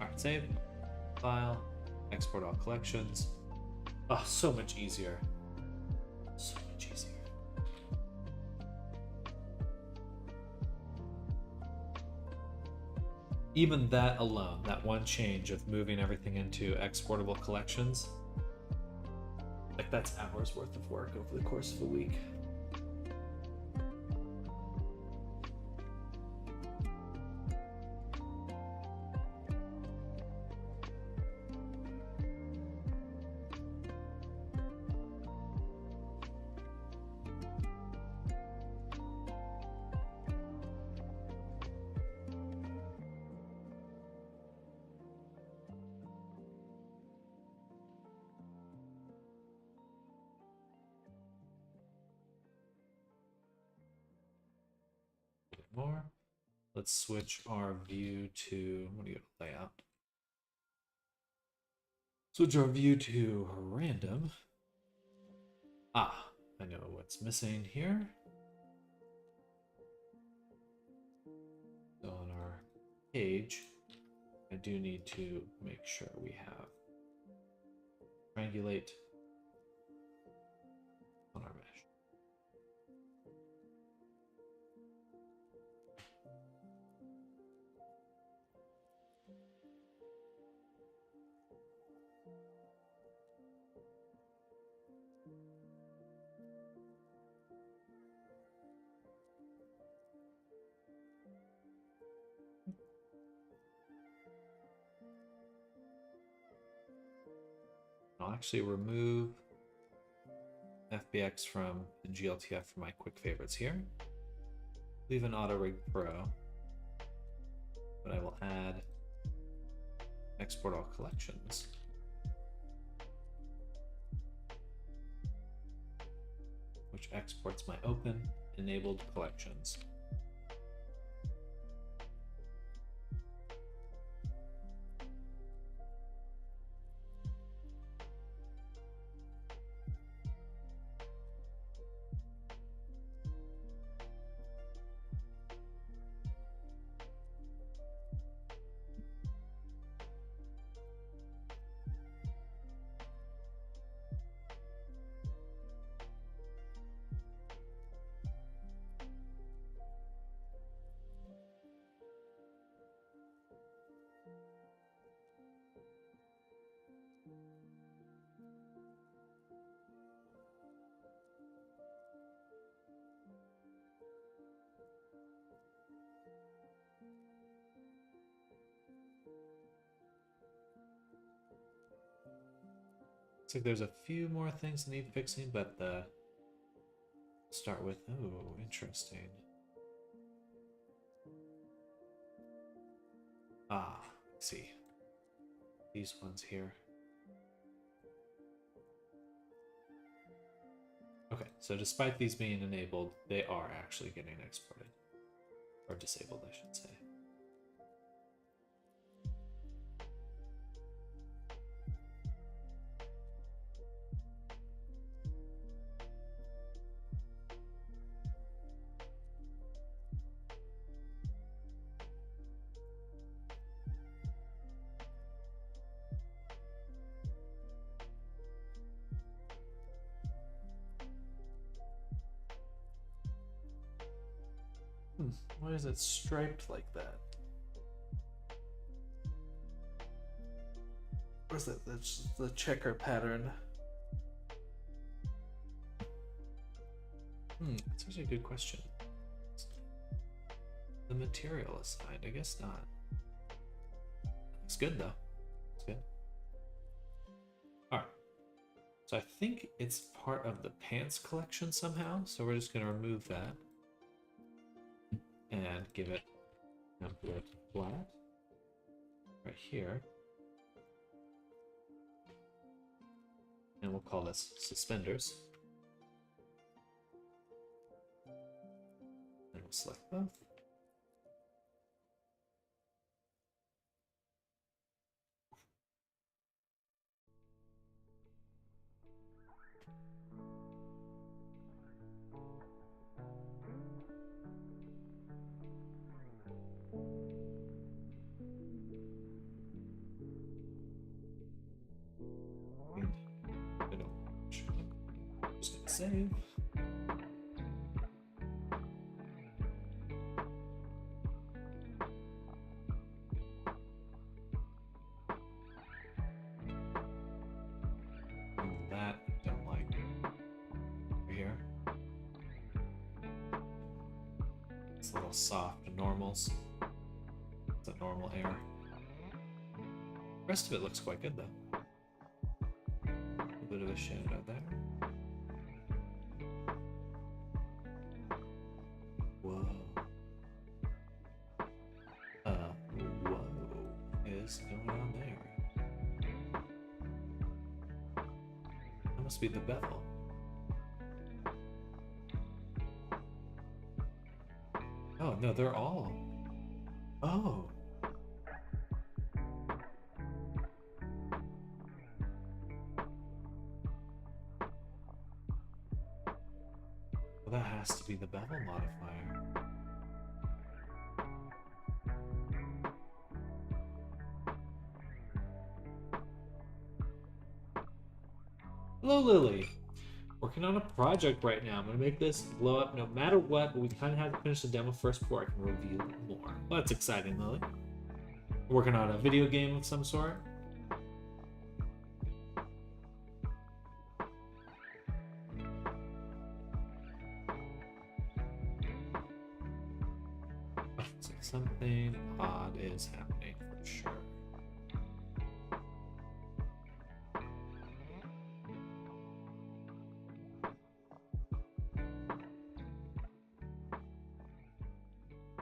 Alright, save. File. Export all collections. Oh, so much easier. So much easier. Even that alone, that one change of moving everything into exportable collections, like that's hours worth of work over the course of a week. More. Let's switch our view to, what do you go to layout? Switch our view to random. Ah, I know what's missing here. So on our page, I do need to make sure we have triangulate on our mesh. I'll actually remove FBX from the GLTF for my quick favorites here. Leave an Auto Rig Pro, but I will add export all collections. Which exports my open enabled collections. Looks like there's a few more things that need fixing, but start with, oh, interesting. Ah, let's see. These ones here. Okay, so despite these being enabled, they are actually getting exported. Or disabled, I should say. Why is it striped like that? Or is that the checker pattern? That's actually a good question. The material assigned, I guess not. It's good though. It's good. So I think it's part of the pants collection somehow. So we're just going to remove that and give it a bit flat right here. And we'll call this suspenders. And we'll select both. Just gonna save. That I don't like. Over here. It's a little soft. Normals. It's a normal air. The rest of it looks quite good though. A bit of a shadow there. Whoa. Whoa is going on there? That must be the bevel. Oh, no, they're all. Oh. Well, that has to be the bevel modifier. Hello, Lily. Working on a project right now. I'm gonna make this blow up no matter what, but we kind of have to finish the demo first before I can reveal more. Well, that's exciting, Lily. Working on a video game of some sort. So something odd is happening for sure.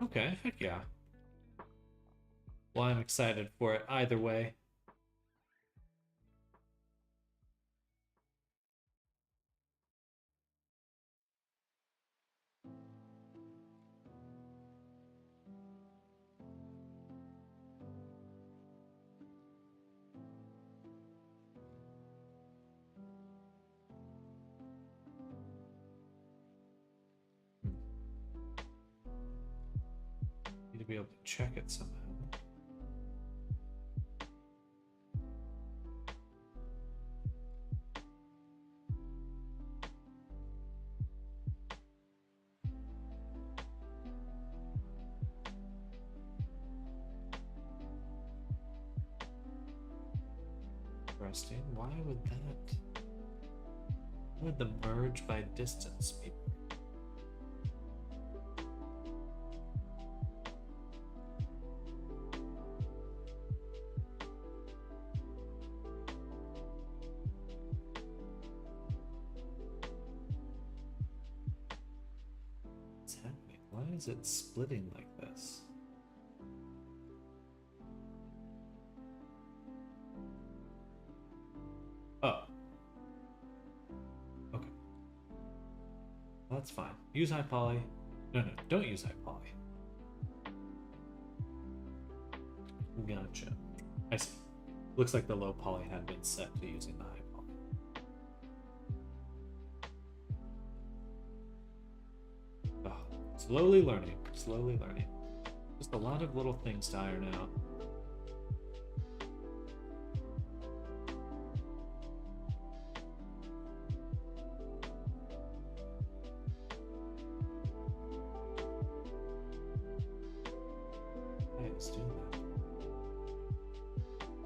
Okay, heck yeah. Well, I'm excited for it either way. Need to be able to check it somehow. Interesting. Why would that? Why would the merge by distance be? What's happening? Why is it splitting like this? Oh. Okay. That's fine. Use high poly. No, don't use high poly. Gotcha. I see. Looks like the low poly had been set to using the high poly. Oh, slowly learning. Slowly learning. Just a lot of little things to iron out.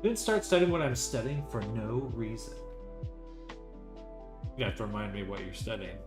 Didn't start studying what I'm studying for no reason. You have to remind me what you're studying.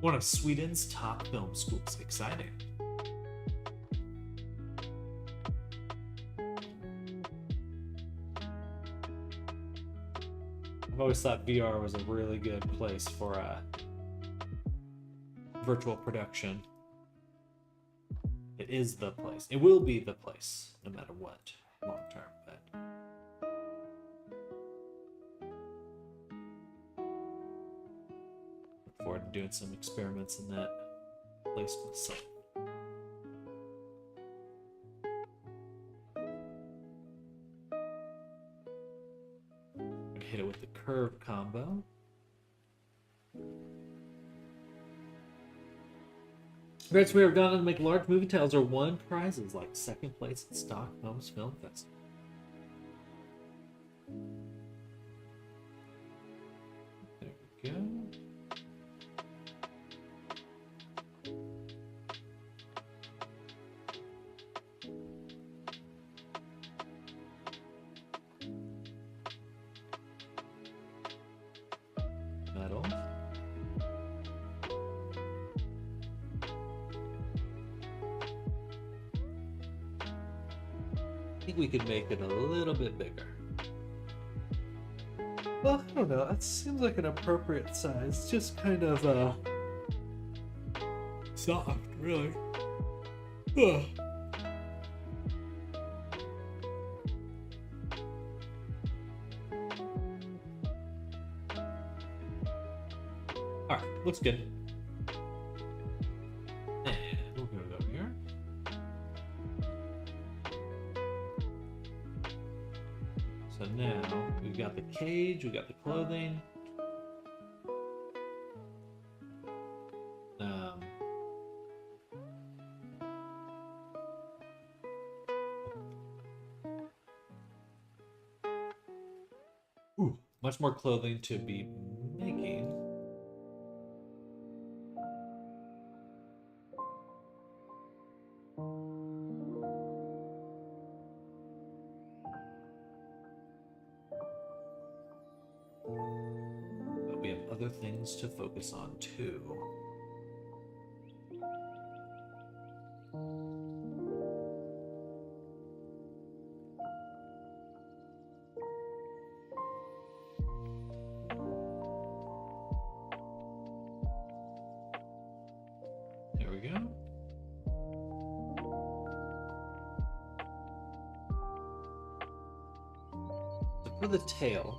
One of Sweden's top film schools. Exciting. I've always thought VR was a really good place for virtual production. It is the place. It will be the place, no matter what, long term. But look forward to doing some experiments in that place myself. Hit it with the curve combo. Congrats, we have gone on to make large movie titles or won prizes like second place at Stockholm's Film Festival. There we go. Metal. I think we could make it a little bit bigger. Well, I don't know. That seems like an appropriate size. Just kind of soft, really. Ugh. Alright, looks good. And we're gonna go here. So now we've got the cage, we got the clothing. Much more clothing to be making. But we have other things to focus on too. There we go. So for the tail,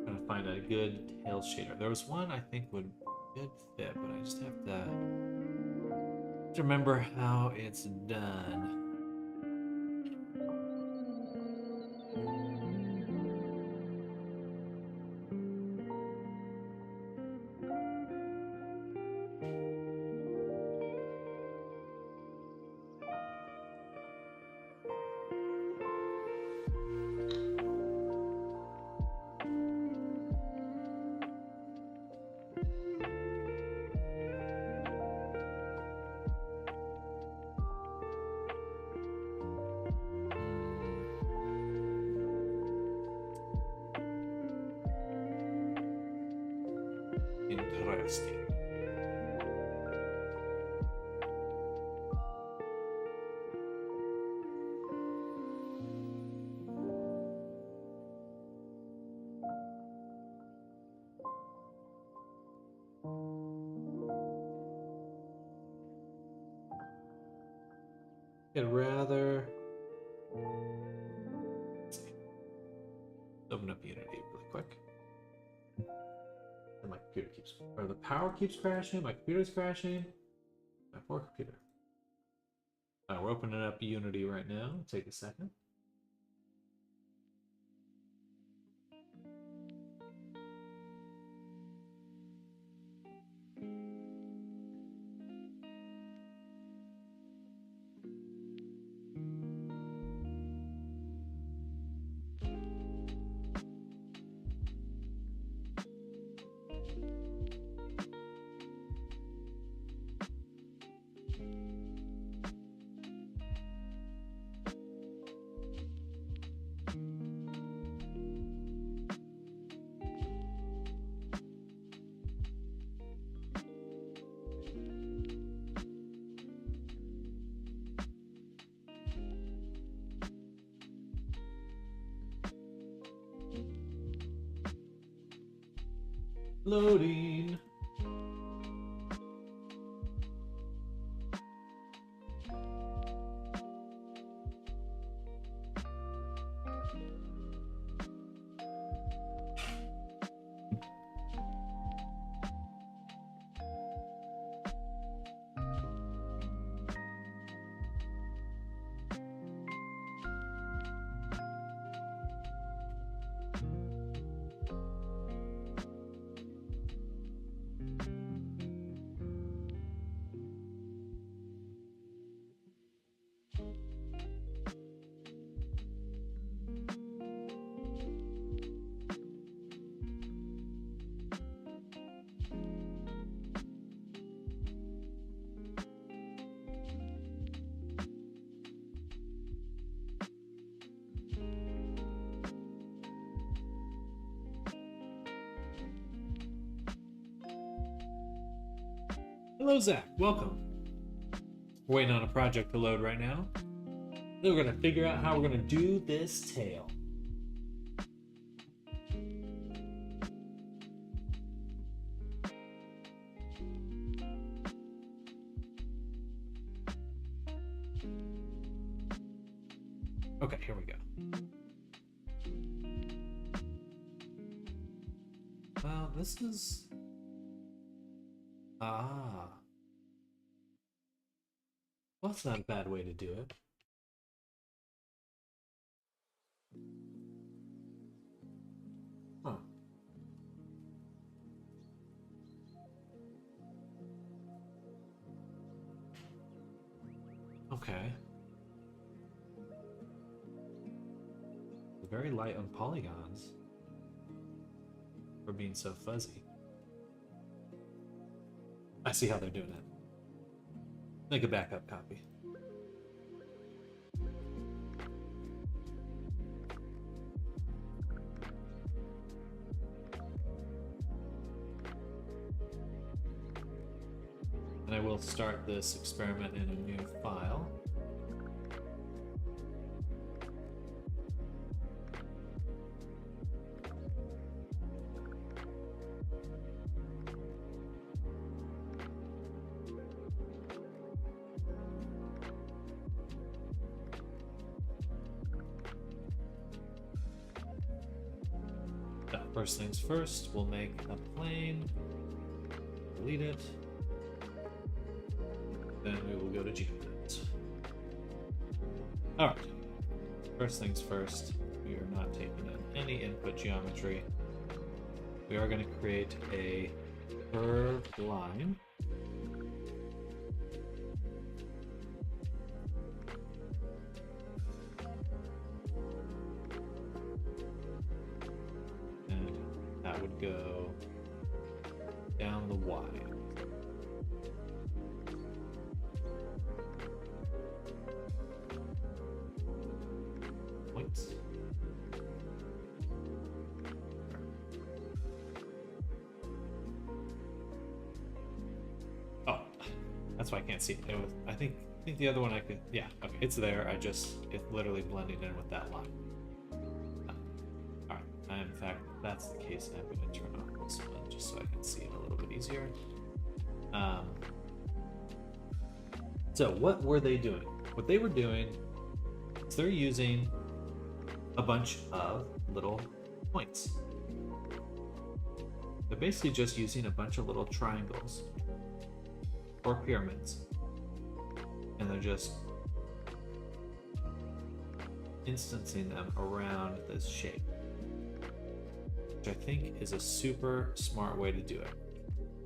trying to find a good tail shader. There was one I think would good fit, but I just have to remember how it's done. Interesting. I'd rather let's see. Open up Unity really quick. And my computer keeps, or the power keeps crashing, my computer's crashing. My poor computer. We're opening up Unity right now. It'll take a second. Loading. Hello, Zach. Welcome. We're waiting on a project to load right now. Then we're going to figure out how we're going to do this tail. Okay, here we go. Well, this is... Ah. Well, that's not a bad way to do it. Huh. Okay. Very light on polygons for being so fuzzy. I see how they're doing it. Make a backup copy. And I will start this experiment in a new file. First things first, we'll make a plane, delete it, then we will go to geometry. Alright, first things first, we are not taking in any input geometry. We are going to create a curved line. Go down the Y. Points. Oh, that's why I can't see it. I think the other one I could. Yeah, okay, it's there. It's literally blending in with that line. In fact, if that's the case, I'm going to turn off this one just so I can see it a little bit easier. So what were they doing? What they were doing is they're using a bunch of little points. They're basically just using a bunch of little triangles or pyramids, and they're just instancing them around this shape, which I think is a super smart way to do it.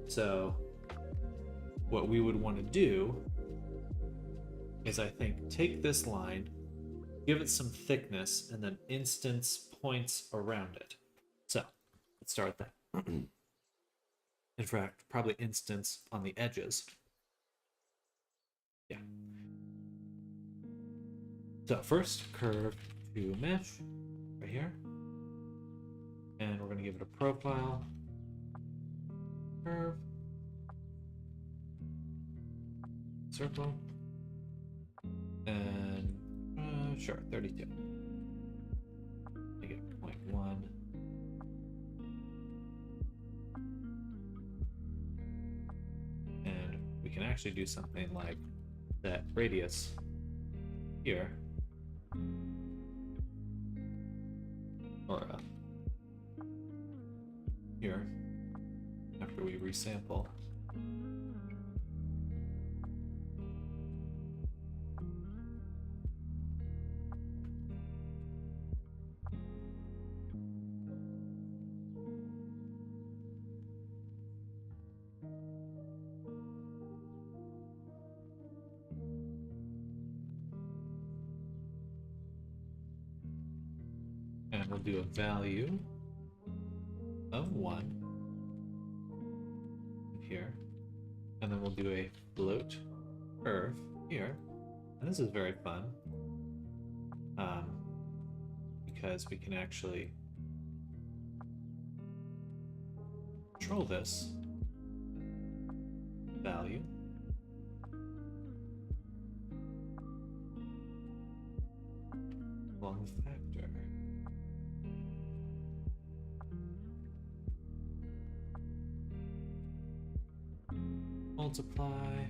So what we would want to do is, I think, take this line, give it some thickness, and then instance points around it. So let's start that. In fact, probably instance on the edges. Yeah. So first, curve to mesh right here. And we're going to give it a profile, curve, circle, and sure, 32. Make it 0.1. actually do something like that radius here, or here, after we resample. And we'll do a value of 1 here. And then we'll do a float curve here. And this is very fun. Because we can actually control this value. Along with factor. Multiply.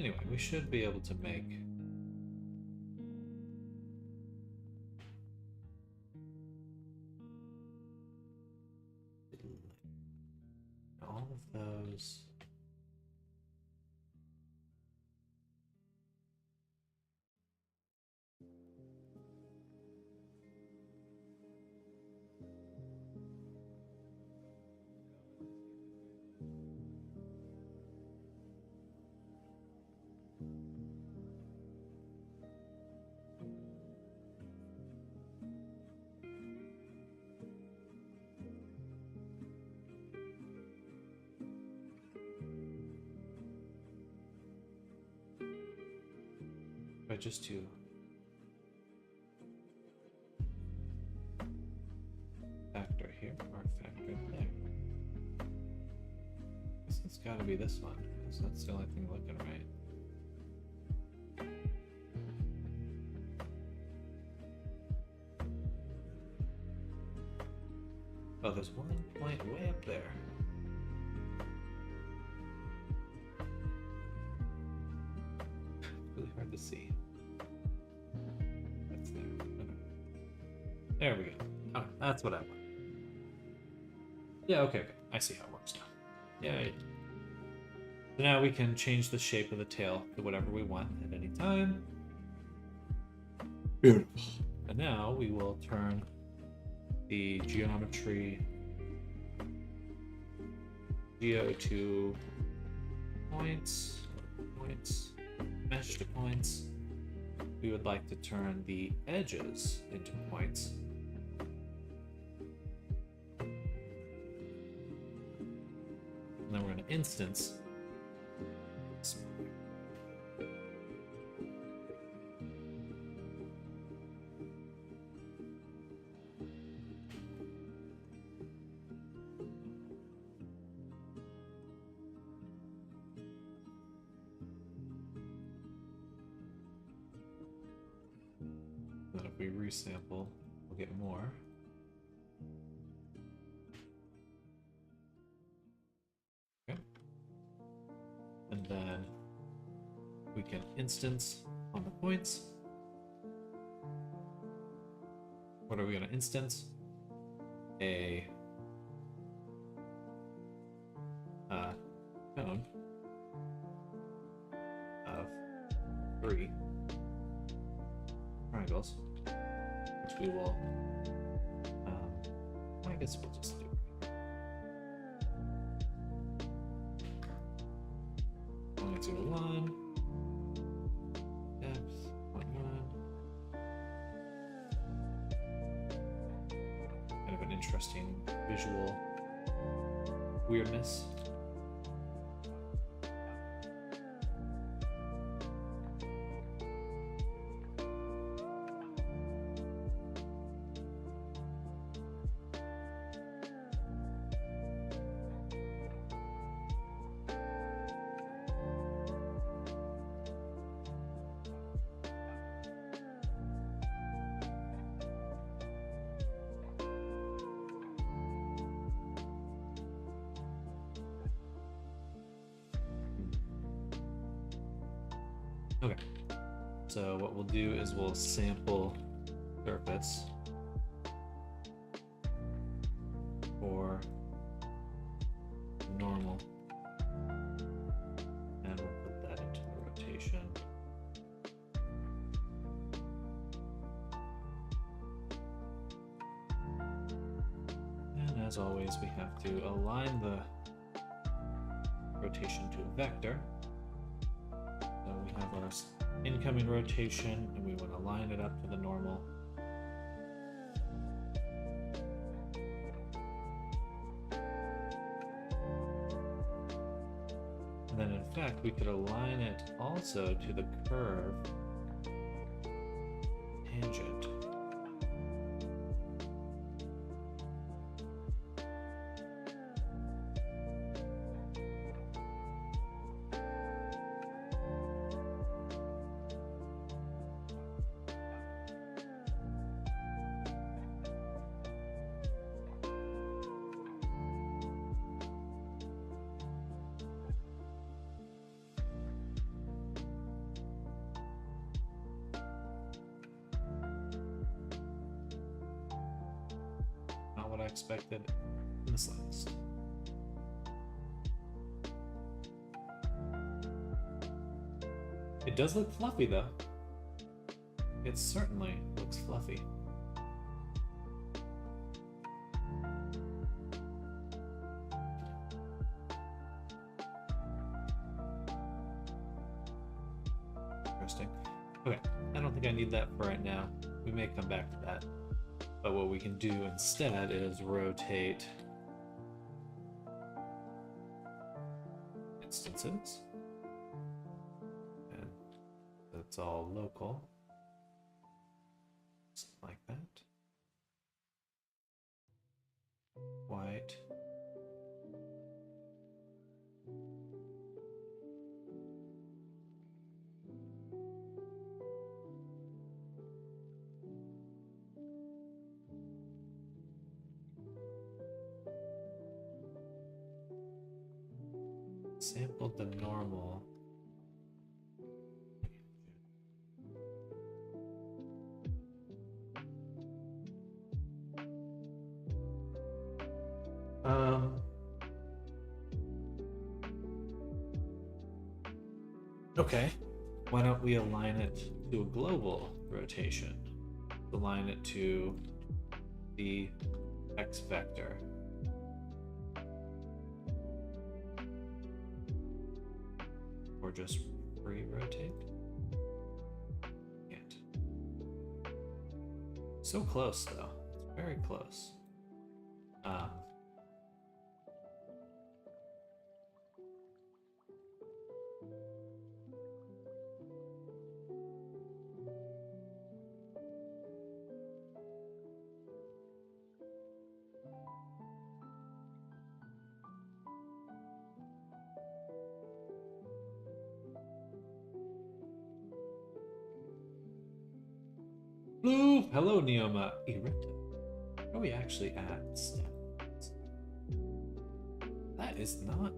Anyway, we should be able to make all of those. If I just do factor here or factor there. Guess it's gotta be this one, because that's the only thing looking right. Oh, there's one point way up there. Really hard to see. That's there. Okay. There we go. Okay, that's what I want. Yeah, okay. I see how it works now. Yay. So now we can change the shape of the tail to whatever we want at any time. Beautiful. And now we will turn the geometry geo to points, mesh to points. We would like to turn the edges into points. And then we're going to instance this. Then if we resample, we'll get more. Okay. And then we can instance on the points. What are we going to instance? A cone of 3 triangles, which we will, I guess we'll just do. Going to 1, depth 0.1. Kind of an interesting visual weirdness. Okay. So what we'll do is we'll sample surface for normal, and we'll put that into the rotation. And as always, we have to align the rotation to a vector. So we have our incoming rotation, and we want to line it up to the normal. And then in fact, we could align it also to the curve tangent. Not what I expected in the slightest. It does look fluffy though. It certainly looks fluffy. Interesting. Okay, I don't think I need that for right now. We may come back to that. But what we can do instead is rotate instances. And that's all local. Something like that. White. Sampled the normal. Okay, why don't we align it to a global rotation? Align it to the X vector. Or just re-rotate? Can't. So close though. It's very close. Blue! Hello, Neoma. Erita. Where are we actually at? Stats. That is not...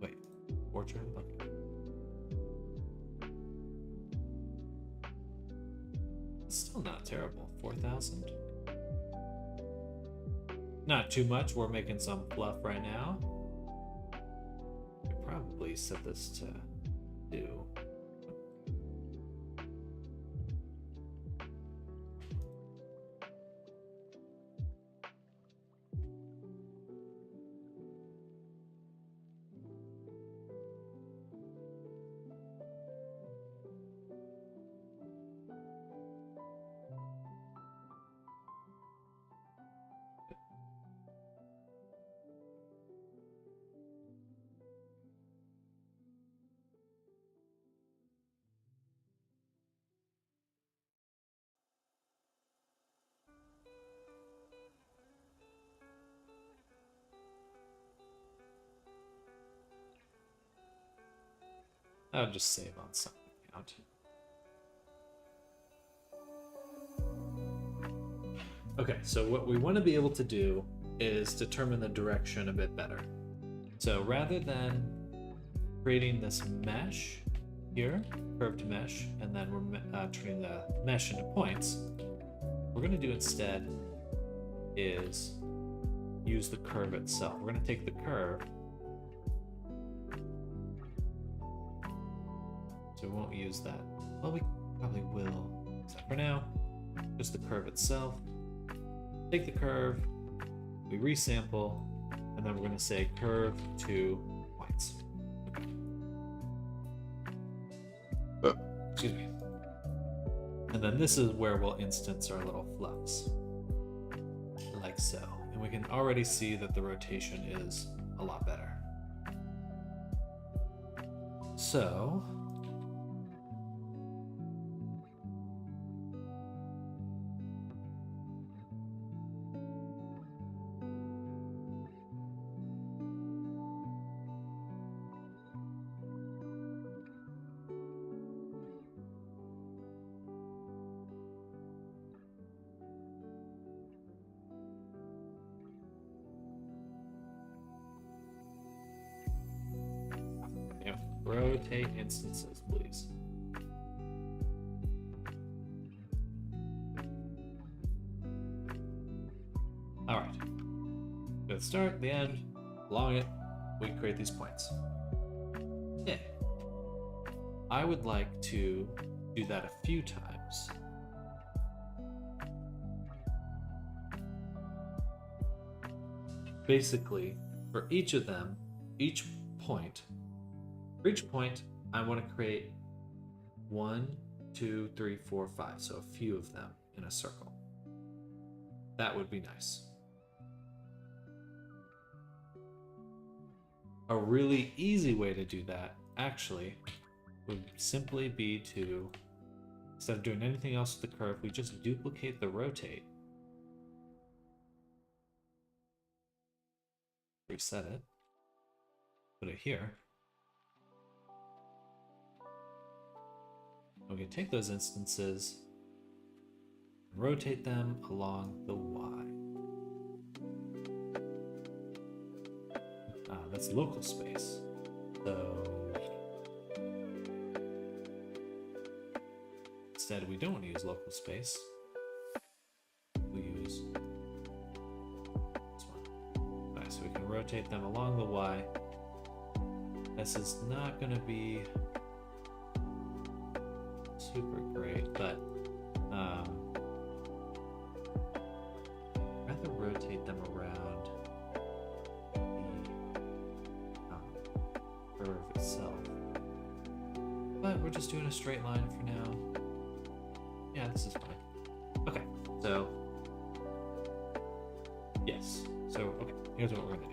Wait. Portrait? Okay. It's still not terrible. 4,000. Not too much. We're making some fluff right now. I could probably set this to do. I'll just save on some account. Okay, so what we want to be able to do is determine the direction a bit better. So rather than creating this mesh, here, curve to mesh, and then we're turning the mesh into points. What we're going to do instead is use the curve itself. We're going to take the curve, so we won't use that. Well, we probably will. So for now, just the curve itself. Take the curve, we resample, and then we're going to say curve to points. Okay. Excuse me. And then this is where we'll instance our little fluffs, like so. And we can already see that the rotation is a lot better. So rotate instances, please. All right. At the start, the end, along it, we create these points. Yeah. I would like to do that a few times. Basically, for each of them, for each point, I want to create 1, 2, 3, 4, 5. So a few of them in a circle. That would be nice. A really easy way to do that, actually, would simply be to, instead of doing anything else with the curve, we just duplicate the rotate. Reset it. Put it here. We can take those instances and rotate them along the Y. That's local space. So instead, we don't want to use local space. We use this one. Nice, so we can rotate them along the Y. This is not going to be super great, but rather rotate them around the curve itself. But we're just doing a straight line for now. Yeah, this is fine. Okay, so yes. So okay, here's what we're gonna do.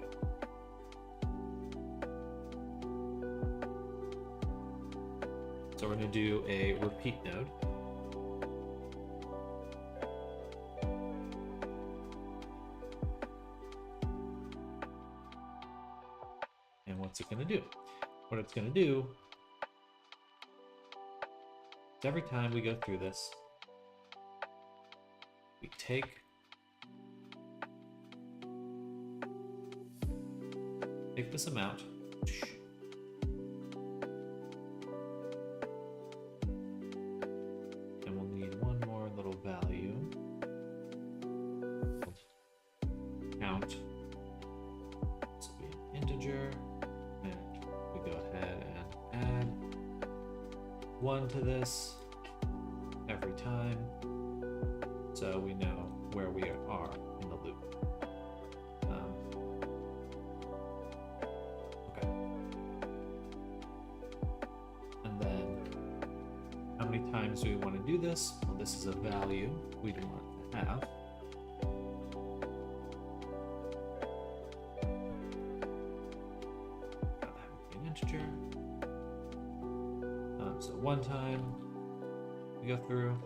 So we're going to do a repeat node. And what's it going to do? What it's going to do is every time we go through this, we take this amount, count. This will be an integer, and we go ahead and add 1 to this every time, so we know where we are in the loop. Okay. And then, how many times do we want to do this? Well, this is a value we want to have. Integer. So one time we go through,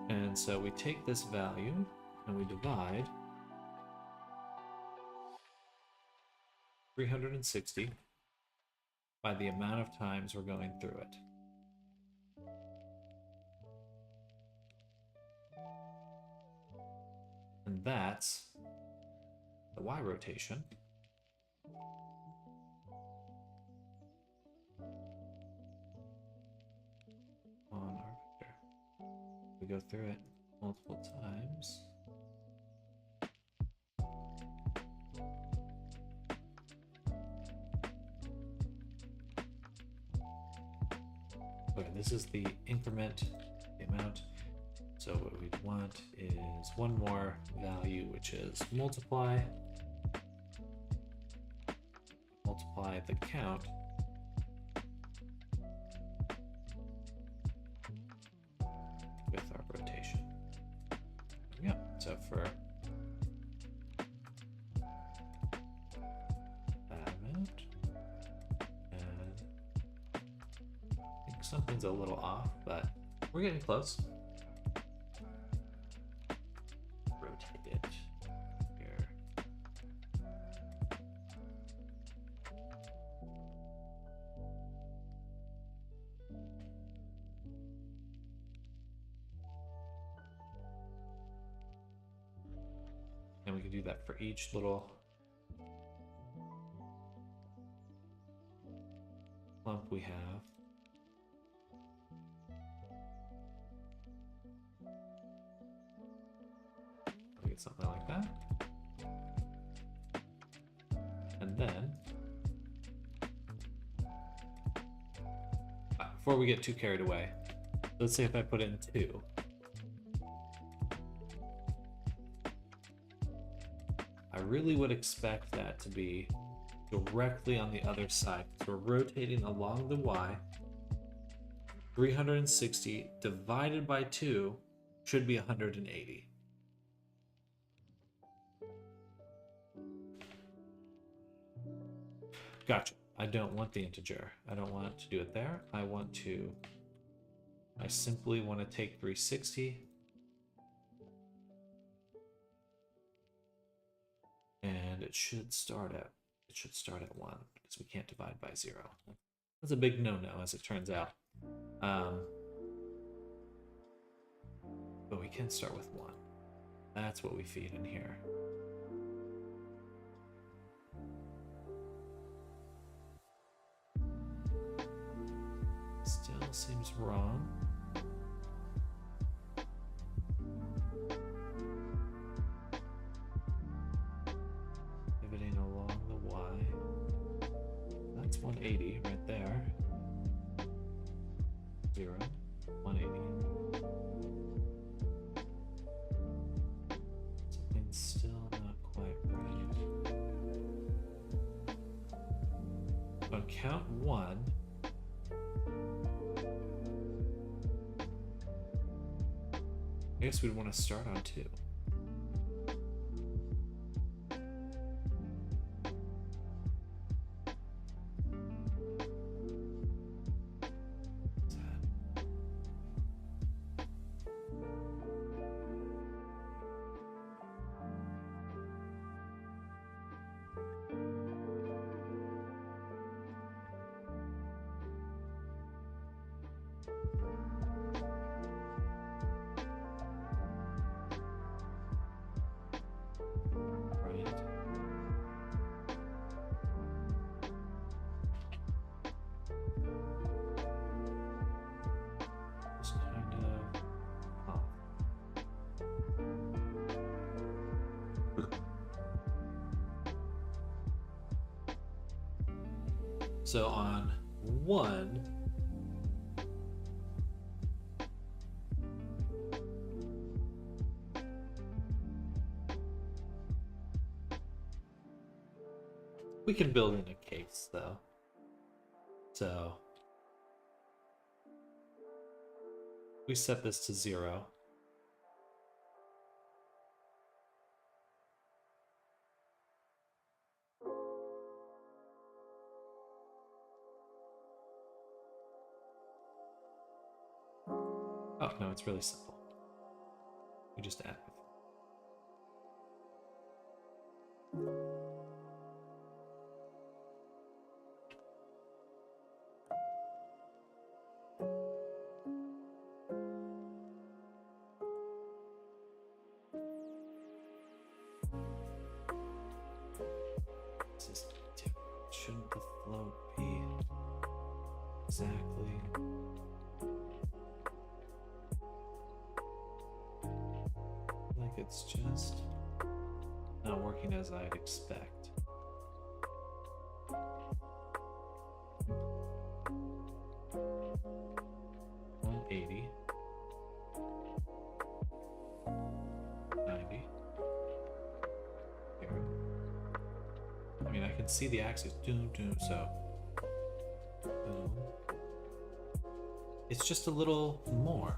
and so we take this value and we divide 360 by the amount of times we're going through it. And that's the Y rotation. we go through it multiple times. Okay, this is the increment, the amount. So what we'd want is one more value, which is multiply the count with our rotation. Yeah, so for that amount, and I think something's a little off, but we're getting close. Rotate it here. And we can do that for each little lump we have. I'll get something like that. And then, before we get too carried away, let's say if I put in 2. I really would expect that to be directly on the other side. So we're rotating along the Y. 360 divided by 2 should be 180. Gotcha. I don't want the integer. I don't want to do it there. I simply want to take 360 and it should start at 1 because we can't divide by 0. That's a big no-no, as it turns out. But we can start with 1. That's what we feed in here. Still seems wrong. Pivoting along the Y. That's 180 right there. 0, 180. Something's still not quite right. On count 1, I guess we'd want to start on 2. So on 1, we can build in a case though. So we set this to 0. Oh, no, it's really simple. We just add with. Shouldn't the float be exactly it's just not working as I'd expect. $180. 90. Here. I mean, I can see the axis. Doom, doom, so. Boom. It's just a little more.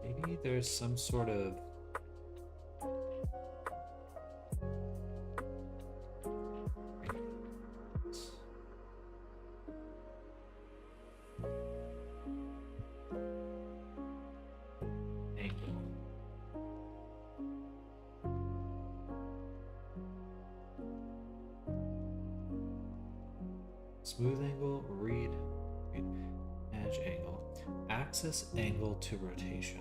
Maybe there's some sort of angle. Smooth angle, read, edge angle, axis angle to rotation.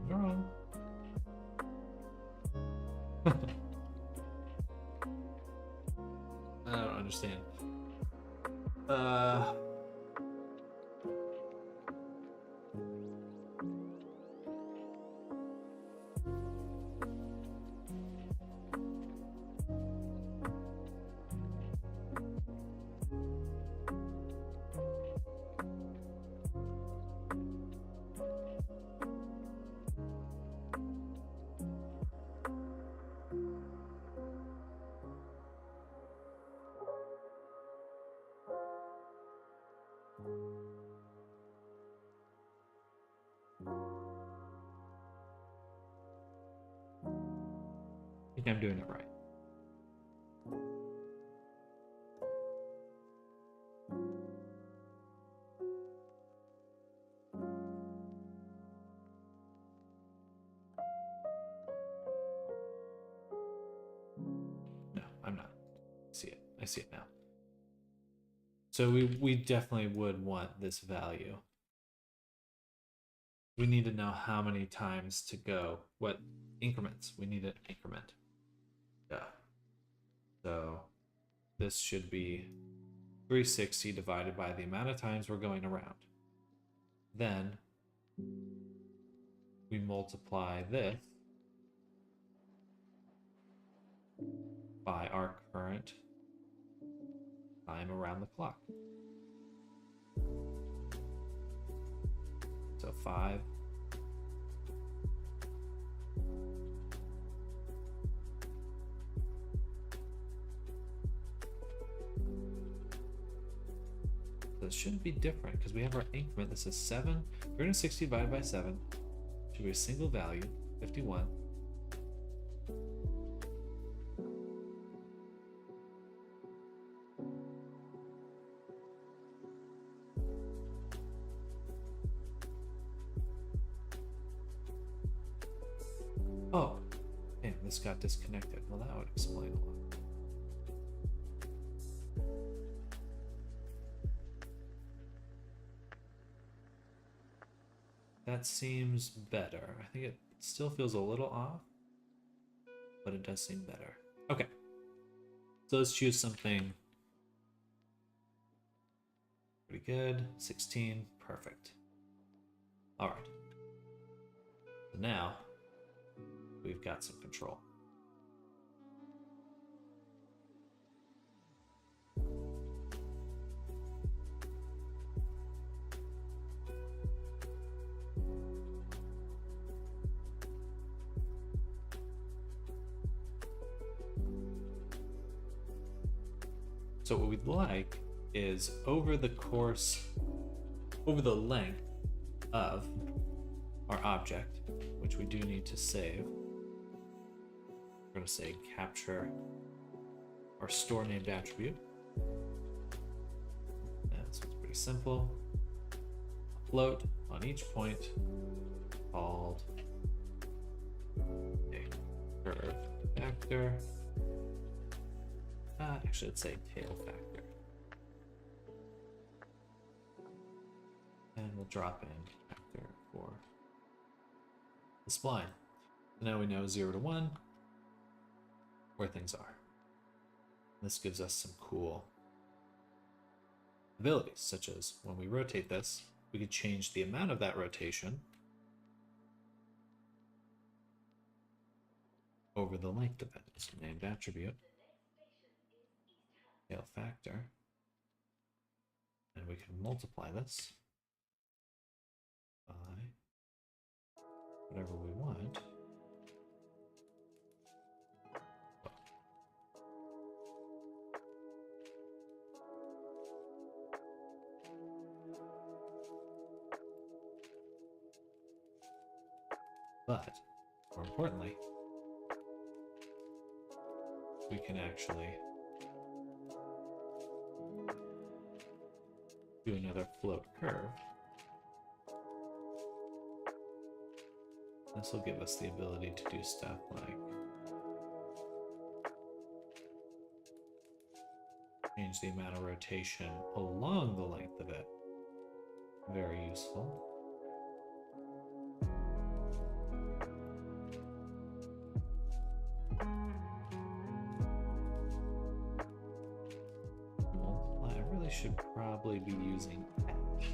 Wrong. I don't understand. I think I'm doing it right. No, I'm not. See it. I see it now. So we definitely would want this value. We need to know how many times to go, what increments. We need an increment. Yeah. So this should be 360 divided by the amount of times we're going around. Then we multiply this by our current time around the clock. So 5. So it shouldn't be different because we have our increment. This is 7. 360 divided by 7 should be a single value, 51. Oh, man, this got disconnected. Well, that would explain a lot. That seems better. I think it still feels a little off, but it does seem better. Okay, so let's choose something pretty good. 16, perfect. All right. So now we've got some control. So what we'd like is over the length of our object, which we do need to save. We're going to say capture our store named attribute. And so it's pretty simple. Float on each point called a curve. factor. Actually, let's say tail factor. And we'll drop in factor for the spline. So now we know 0 to 1 where things are. This gives us some cool abilities, such as when we rotate this, we could change the amount of that rotation over the length of it. So named attribute, tail factor, and we can multiply this by whatever we want. But more importantly, we can actually do another float curve. This will give us the ability to do stuff like change the amount of rotation along the length of it. Very useful. Should probably be using patch.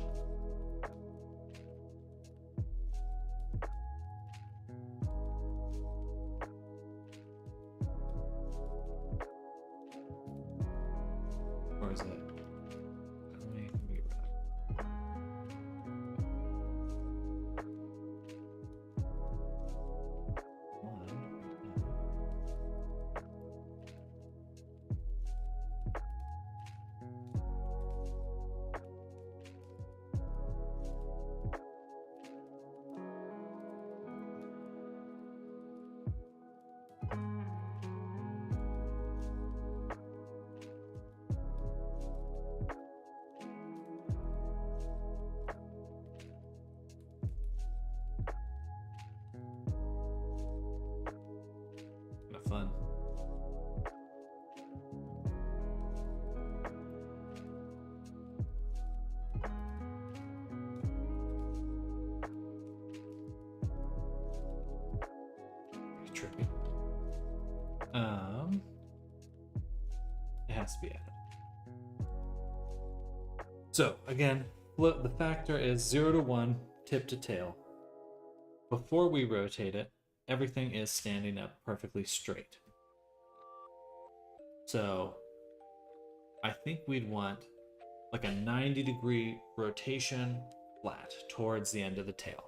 Or is it? Let me get rid of it. Fun. Pretty tricky. It has to be added. So again, the factor is 0 to 1, tip to tail. Before we rotate it, everything is standing up perfectly straight. So I think we'd want like a 90-degree rotation flat towards the end of the tail.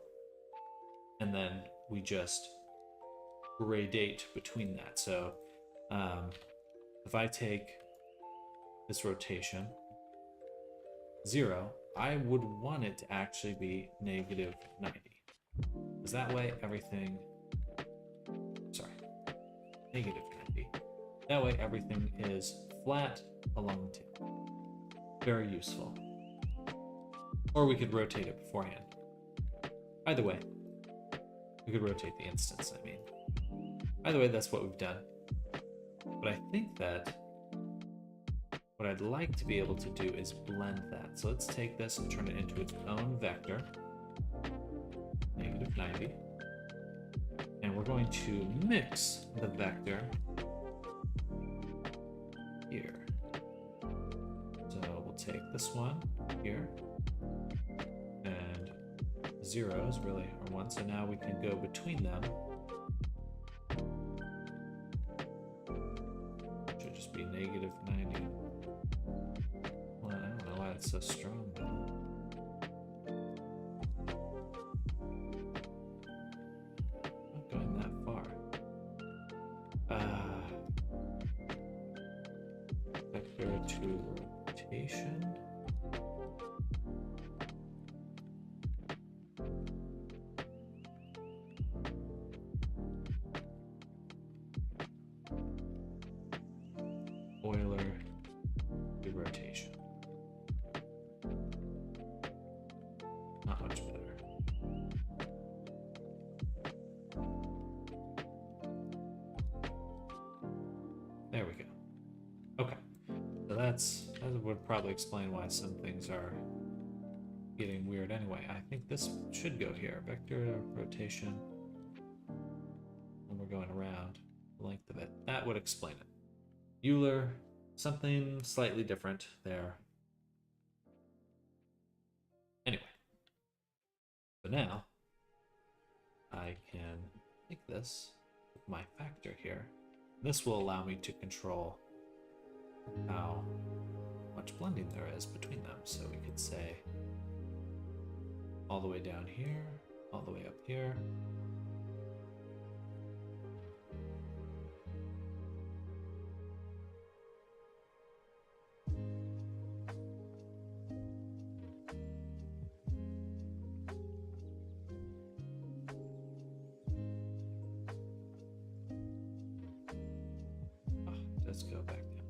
And then we just gradate between that. So if I take this rotation 0, I would want it to actually be -90. Because that way everything -90. That way everything is flat along the tail. Very useful. Or we could rotate it beforehand. Either way, we could rotate the instance, I mean. Either way, that's what we've done. But I think that what I'd like to be able to do is blend that. So let's take this and turn it into its own vector, -90. And we're going to mix the vector here. So we'll take this one here, and 0 is really our 1, so now we can go between them. Should just be -90. Well, I don't know why it's so strong though. Vector to rotation. Euler to rotation. Not much better. that would probably explain why some things are getting weird anyway. I think this should go here. Vector rotation. When we're going around the length of it. That would explain it. Euler, something slightly different there. Anyway. So now, I can take this with my factor here. This will allow me to control how much blending there is between them. So we could say all the way down here, all the way up here. Let's go back down.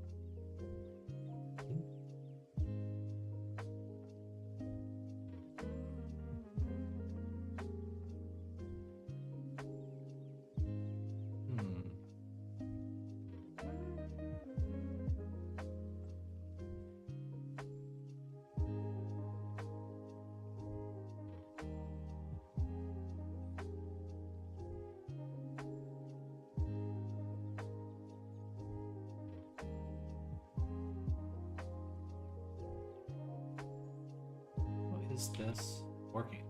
Is this working?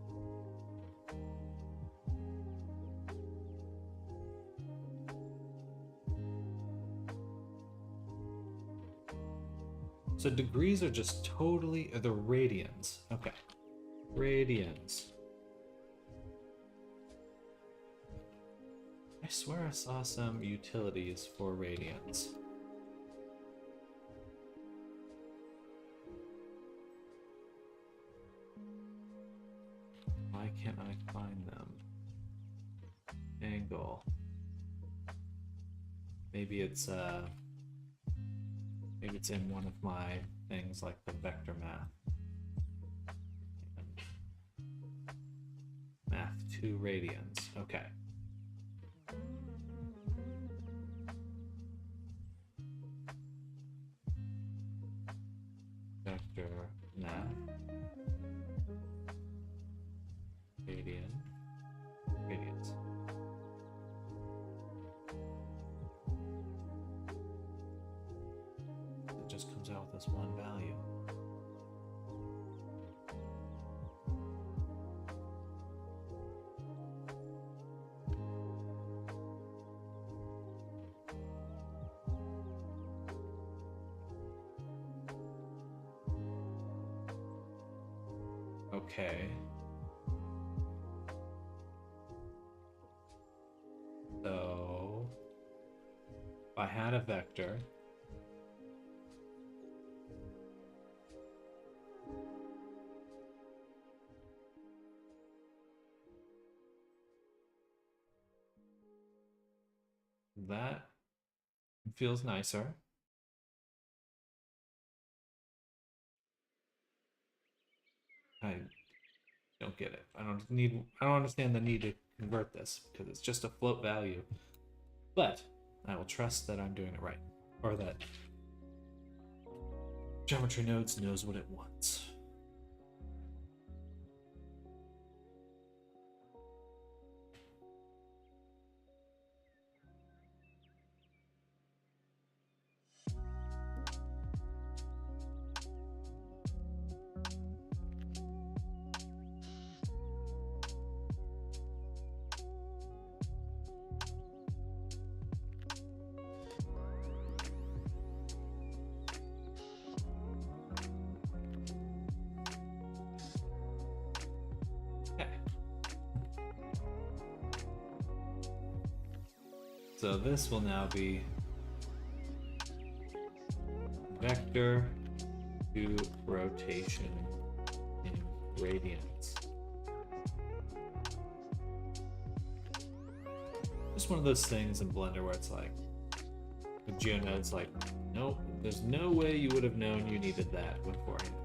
So degrees are just totally the radians. Okay. Radians. I swear I saw some utilities for radians. Why can't I find them? Angle. Maybe it's in one of my things like the vector math. Math 2 radians. Okay. Vector math. Radian. Radians. It just comes out with this one value. Okay. So, if I had a vector, that feels nicer. I don't get it. I don't understand the need to convert this because it's just a float value. But I will trust that I'm doing it right, or that Geometry Nodes knows what it wants. So this will now be vector to rotation in radians. Just one of those things in Blender where it's like, with GeoNodes, like, nope, there's no way you would have known you needed that beforehand.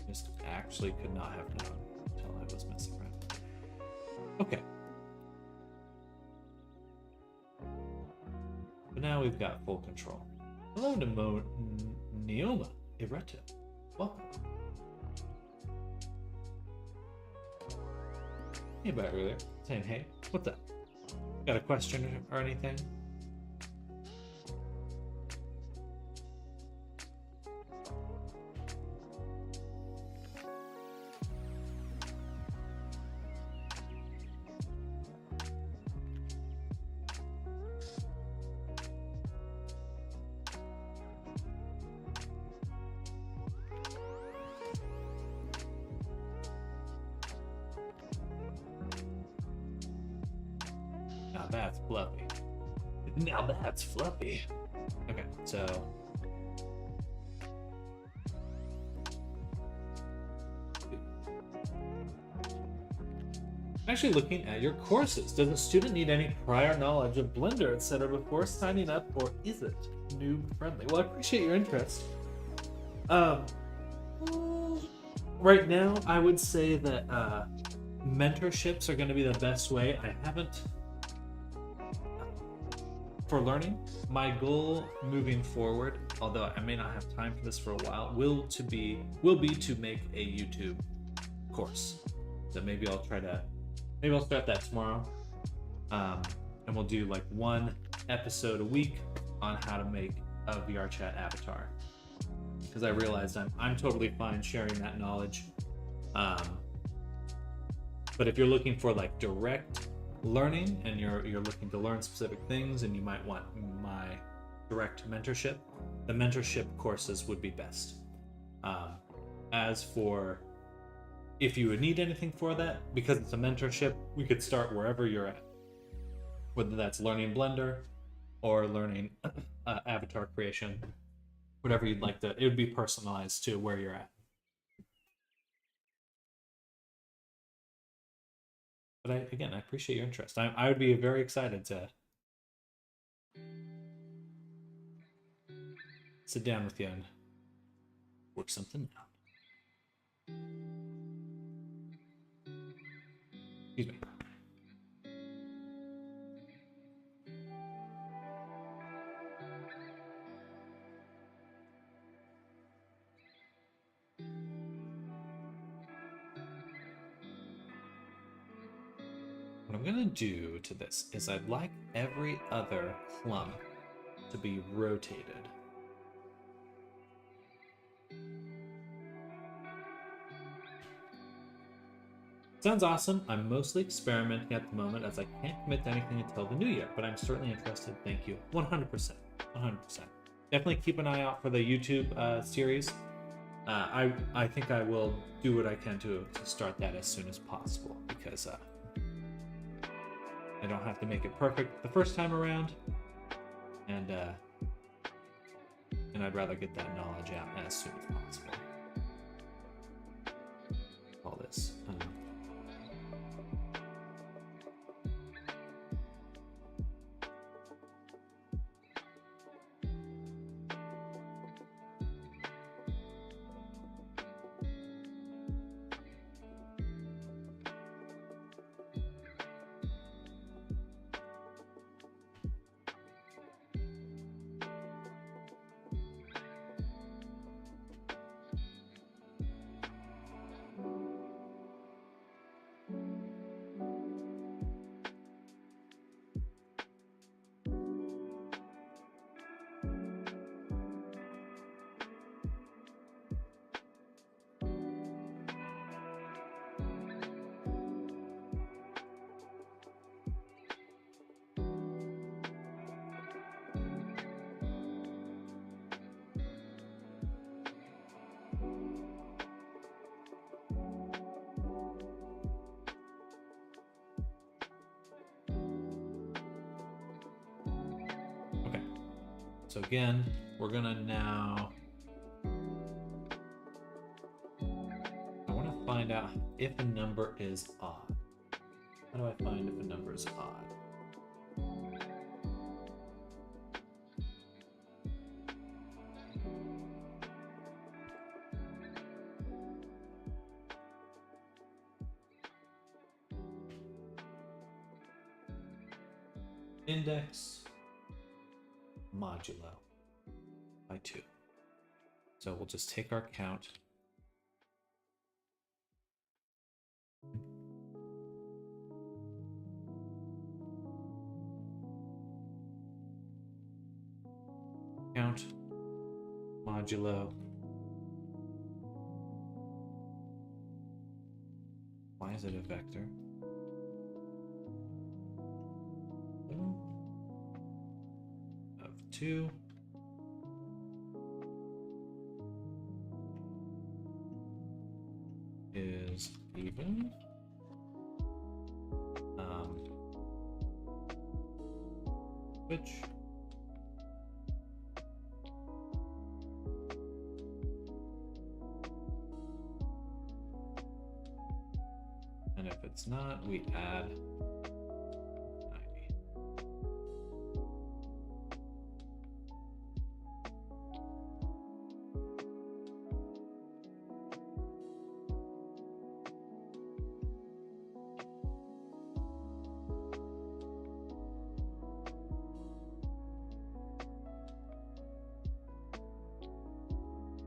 Just actually could not have known until I was messing around. Okay. But now we've got full control. Hello, Neoma Ireto. Welcome. Hey, Barry there. Saying hey. What's up? Got a question or anything? Now that's fluffy. Now that's fluffy. Okay, so actually looking at your courses, does a student need any prior knowledge of Blender, etc. before signing up, or is it noob friendly? Well, I appreciate your interest. Right now, I would say that mentorships are going to be the best way. I haven't for learning. My goal moving forward, although I may not have time for this for a while, will be to make a YouTube course. So maybe I'll start that tomorrow, and we'll do like one episode a week on how to make a VRChat avatar. Because I realized I'm totally fine sharing that knowledge. But if you're looking for like direct learning and you're looking to learn specific things and you might want my direct mentorship, the mentorship courses would be best. As for if you would need anything for that, because it's a mentorship, we could start wherever you're at. Whether that's learning Blender or learning avatar creation, whatever you'd like to, it would be personalized to where you're at. But I appreciate your interest. I would be very excited to sit down with you and work something out. Excuse me. What I'm gonna do to this is I'd like every other clump to be rotated. Sounds awesome. I'm mostly experimenting at the moment as I can't commit to anything until the new year, but I'm certainly interested. Thank you. 100%. 100%. Definitely keep an eye out for the YouTube series. I think I will do what I can to start that as soon as possible, because I don't have to make it perfect the first time around, and I'd rather get that knowledge out as soon as possible. All this. So again, we're gonna now, I want to find out if a number is odd. How do I find if a number is odd? Index modulo. by 2. So we'll just take our count. Count modulo. Why is it a vector? Of 2. Is even. Which and if it's not, we add 90.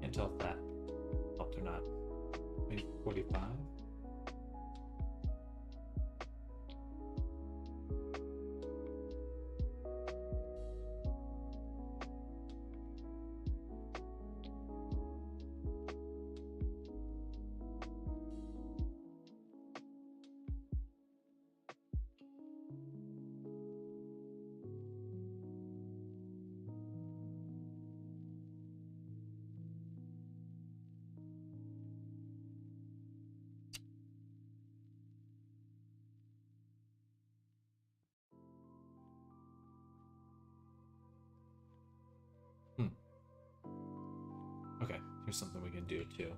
Can't tell if that helped or not. Maybe 45. Okay, here's something we can do too.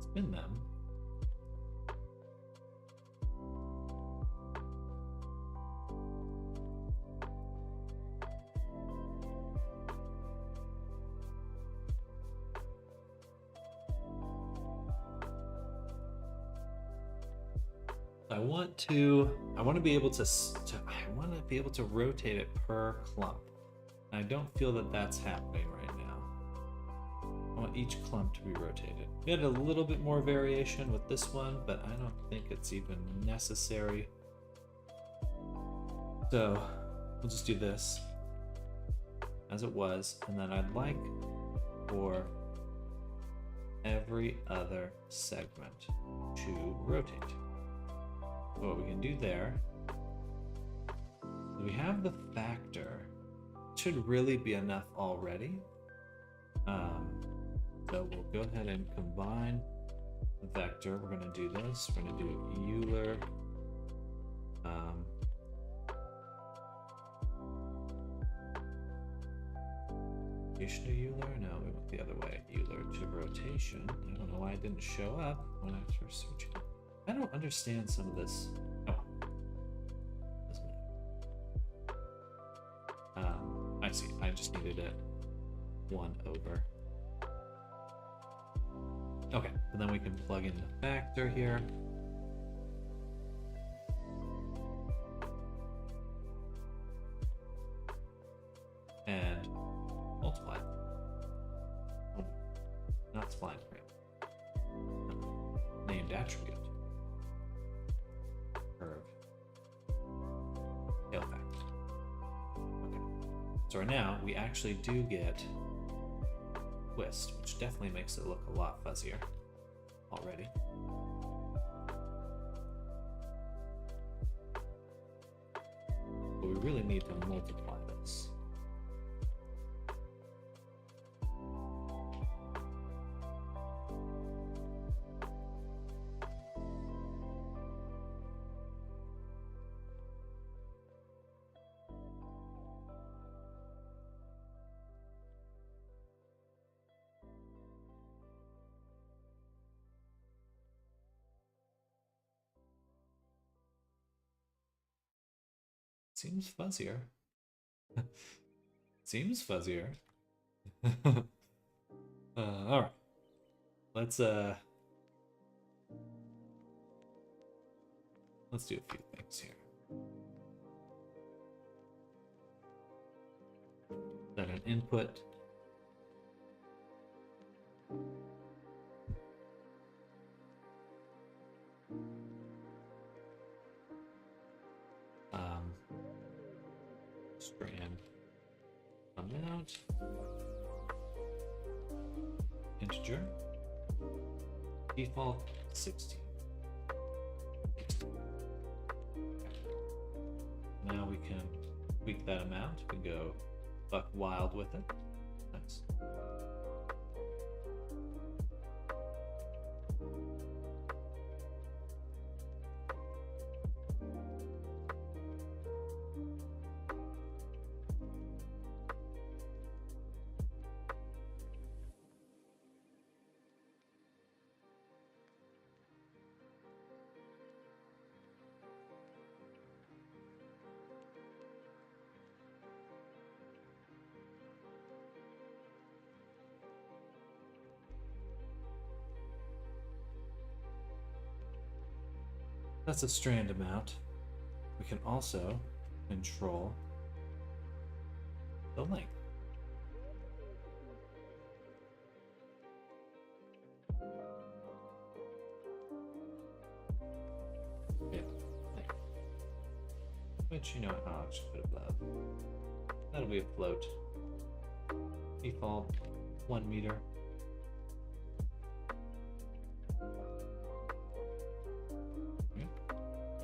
Spin them. I want to be able to rotate it per clump. And I don't feel that that's happening right now. I want each clump to be rotated. We had a little bit more variation with this one, but I don't think it's even necessary. So we'll just do this as it was, and then I'd like for every other segment to rotate. So what we can do there, we have the factor. It should really be enough already. So we'll go ahead and combine the vector. We're going to do this. We're going to do Euler. Rotation to Euler? No, we went the other way. Euler to rotation. I don't know why it didn't show up when I first searched it. I don't understand some of this. Oh. Doesn't matter. I see. I just needed it 1 over. Okay, and then we can plug in the factor here. And multiply. Oh, not spline frame. Named attribute. Curve. Tail factor. Okay. So right now we actually do get twist, which definitely makes it look a lot fuzzier already. But we really need to multiply this. Seems fuzzier. Seems fuzzier. All right. Let's do a few things here. Then an input. Strand amount, integer, default 16. Now we can tweak that amount. We can go buck wild with it. Nice. That's a strand amount. We can also control the length. Yeah, length. Which, you know how I should put above. That'll be a float. Default 1 meter.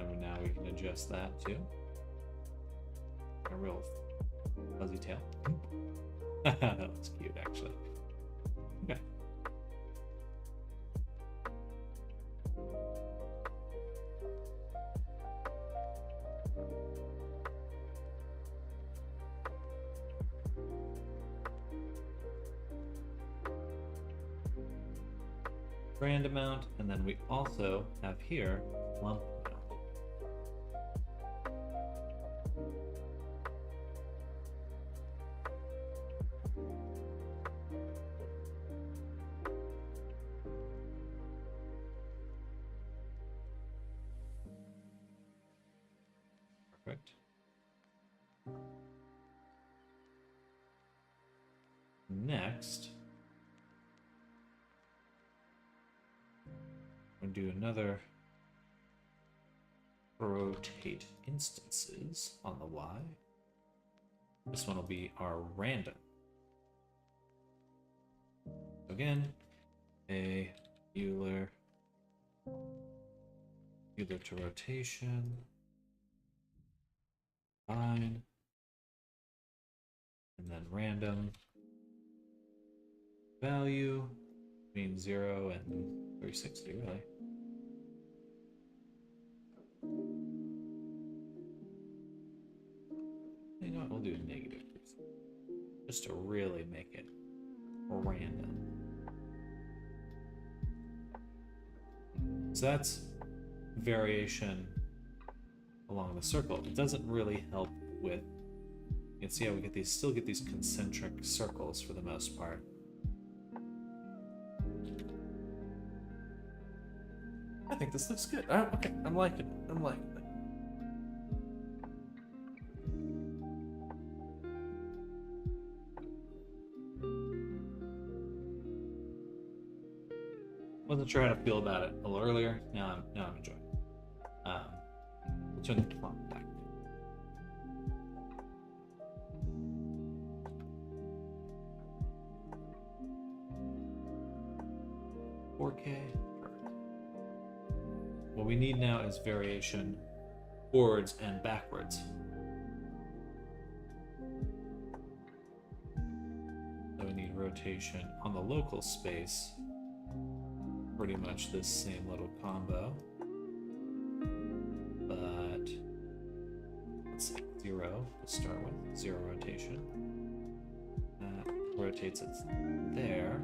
And now we can adjust that too. A real fuzzy tail. That looks cute, actually. Okay. Strand amount, and then we also have here lump amount. Perfect. Next, we'll do another rotate instances on the Y. This one will be our random. Again, a Euler to rotation, fine, and then random value between 0 and 360, really. You know what, we'll do a negative, just to really make it random. So that's variation along the circle. It doesn't really help with, you can see how we get these, still get these concentric circles for the most part. I think this looks good. Okay, I'm liking it. I'm liking it. Wasn't sure how to feel about it a little earlier. Now I'm enjoying it. We'll turn the clock back. 4K. Perfect. What we need now is variation forwards and backwards. So we need rotation on the local space. Pretty much this same little combo. But let's say 0 to start with. 0 rotation. That rotates it there.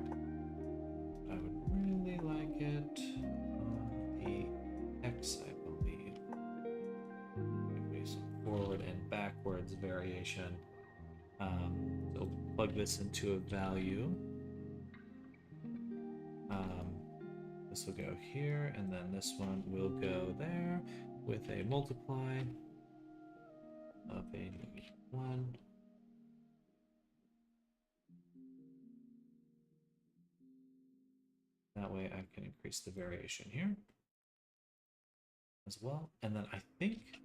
I would really like it on the X, I believe. Maybe some forward and back information. So plug this into a value. This will go here, and then this one will go there with a multiply of a -1. That way I can increase the variation here as well. And then I think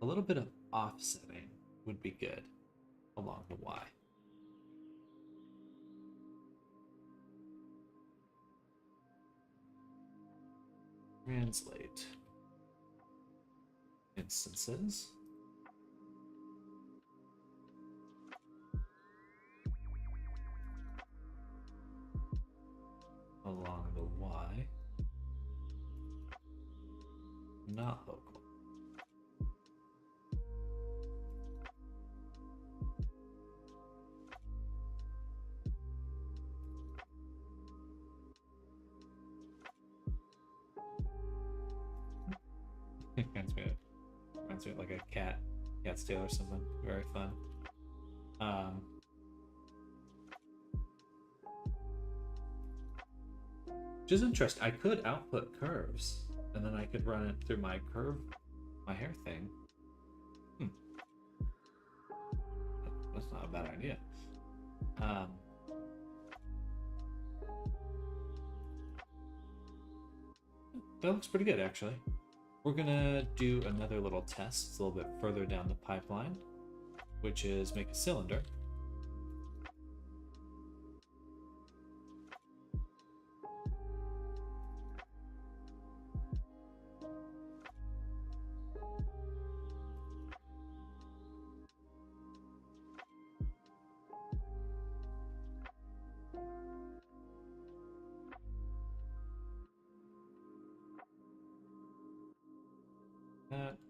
a little bit of offsetting would be good along the Y. Translate instances. Along the Y. Not local. Reminds me of like a cat's tail or something. Very fun. Which is interesting. I could output curves, and then I could run it through my hair thing. That's not a bad idea. That looks pretty good, actually. We're gonna do another little test. It's a little bit further down the pipeline, which is make a cylinder.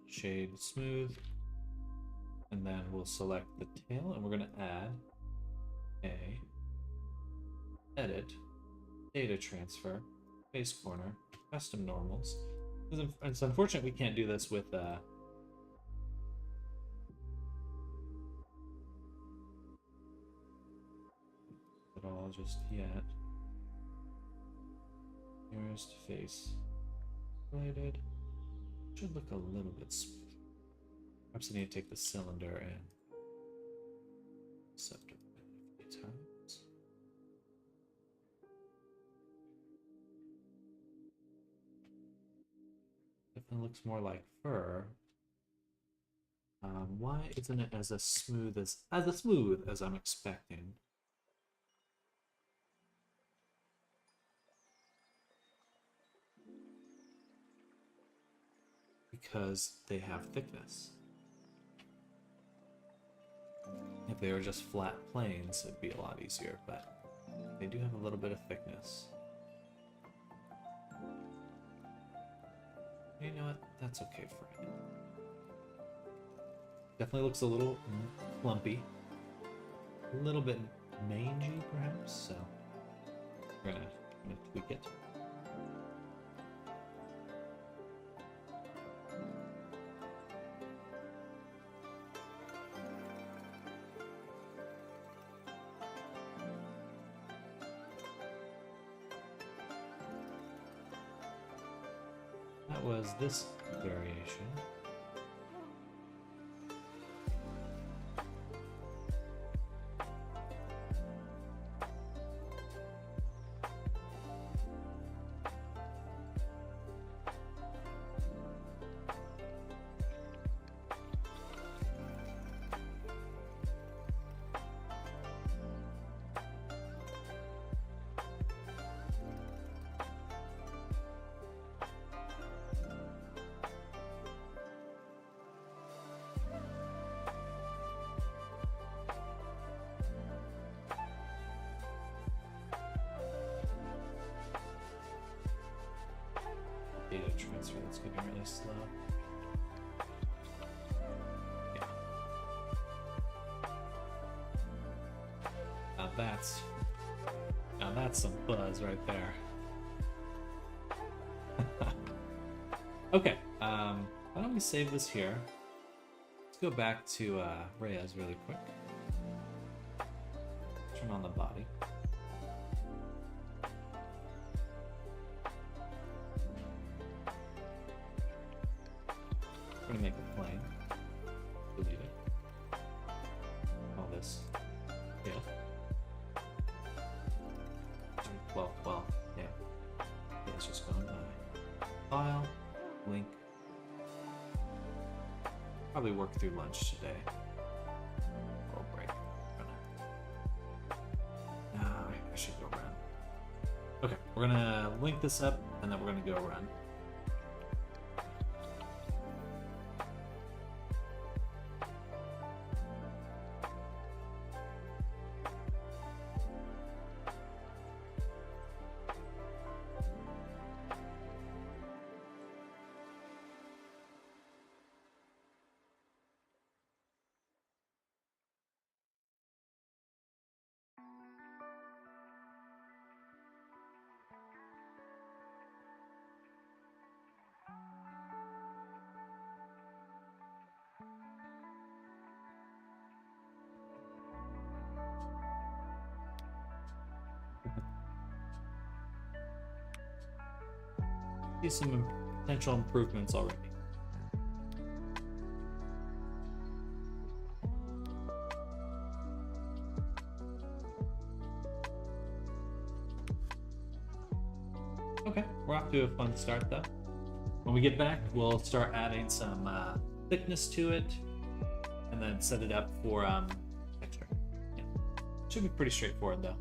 Shade smooth, and then we'll select the tail, and we're going to add a edit, data transfer, face corner, custom normals. It's unfortunate we can't do this with it all just yet. Nearest face related. Should look a little bit smooth. Perhaps I need to take the cylinder and subdivide it a few times. Definitely looks more like fur. Why isn't it as smooth as I'm expecting? Because they have thickness. If they were just flat planes, it'd be a lot easier, but they do have a little bit of thickness. You know what? That's okay for it. Definitely looks a little clumpy. A little bit mangy, perhaps, so we're gonna tweak it. Was this variation. Data transfer that's going to be really slow. Yeah. Now that's some buzz right there. Okay, why don't we save this here? Let's go back to Reyes really quick. Turn on the body. We're gonna make a plane. Delete it. All this. Yeah. Well, yeah. Yeah, it's just going by. File. Link. Probably work through lunch today. Little break. I should go run. Okay, we're gonna link this up and then we're gonna go run. See some potential improvements already. Okay, we're off to a fun start though. When we get back, we'll start adding some thickness to it and then set it up for texture. Yeah. Should be pretty straightforward though.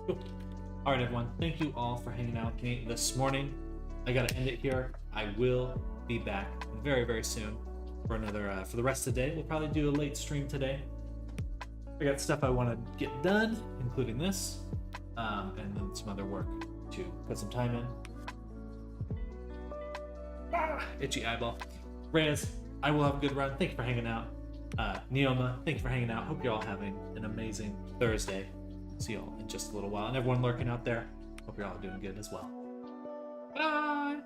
Cool. All right, everyone. Thank you all for hanging out with me this morning. I gotta end it here. I will be back very, very soon for another. For the rest of the day, we'll probably do a late stream today. I got stuff I want to get done, including this, and then some other work to put some time in. Itchy eyeball. Reyes, I will have a good run. Thank you for hanging out. Neoma, thank you for hanging out. Hope you're all having an amazing Thursday. See you all in just a little while. And everyone lurking out there, hope you're all doing good as well. Bye!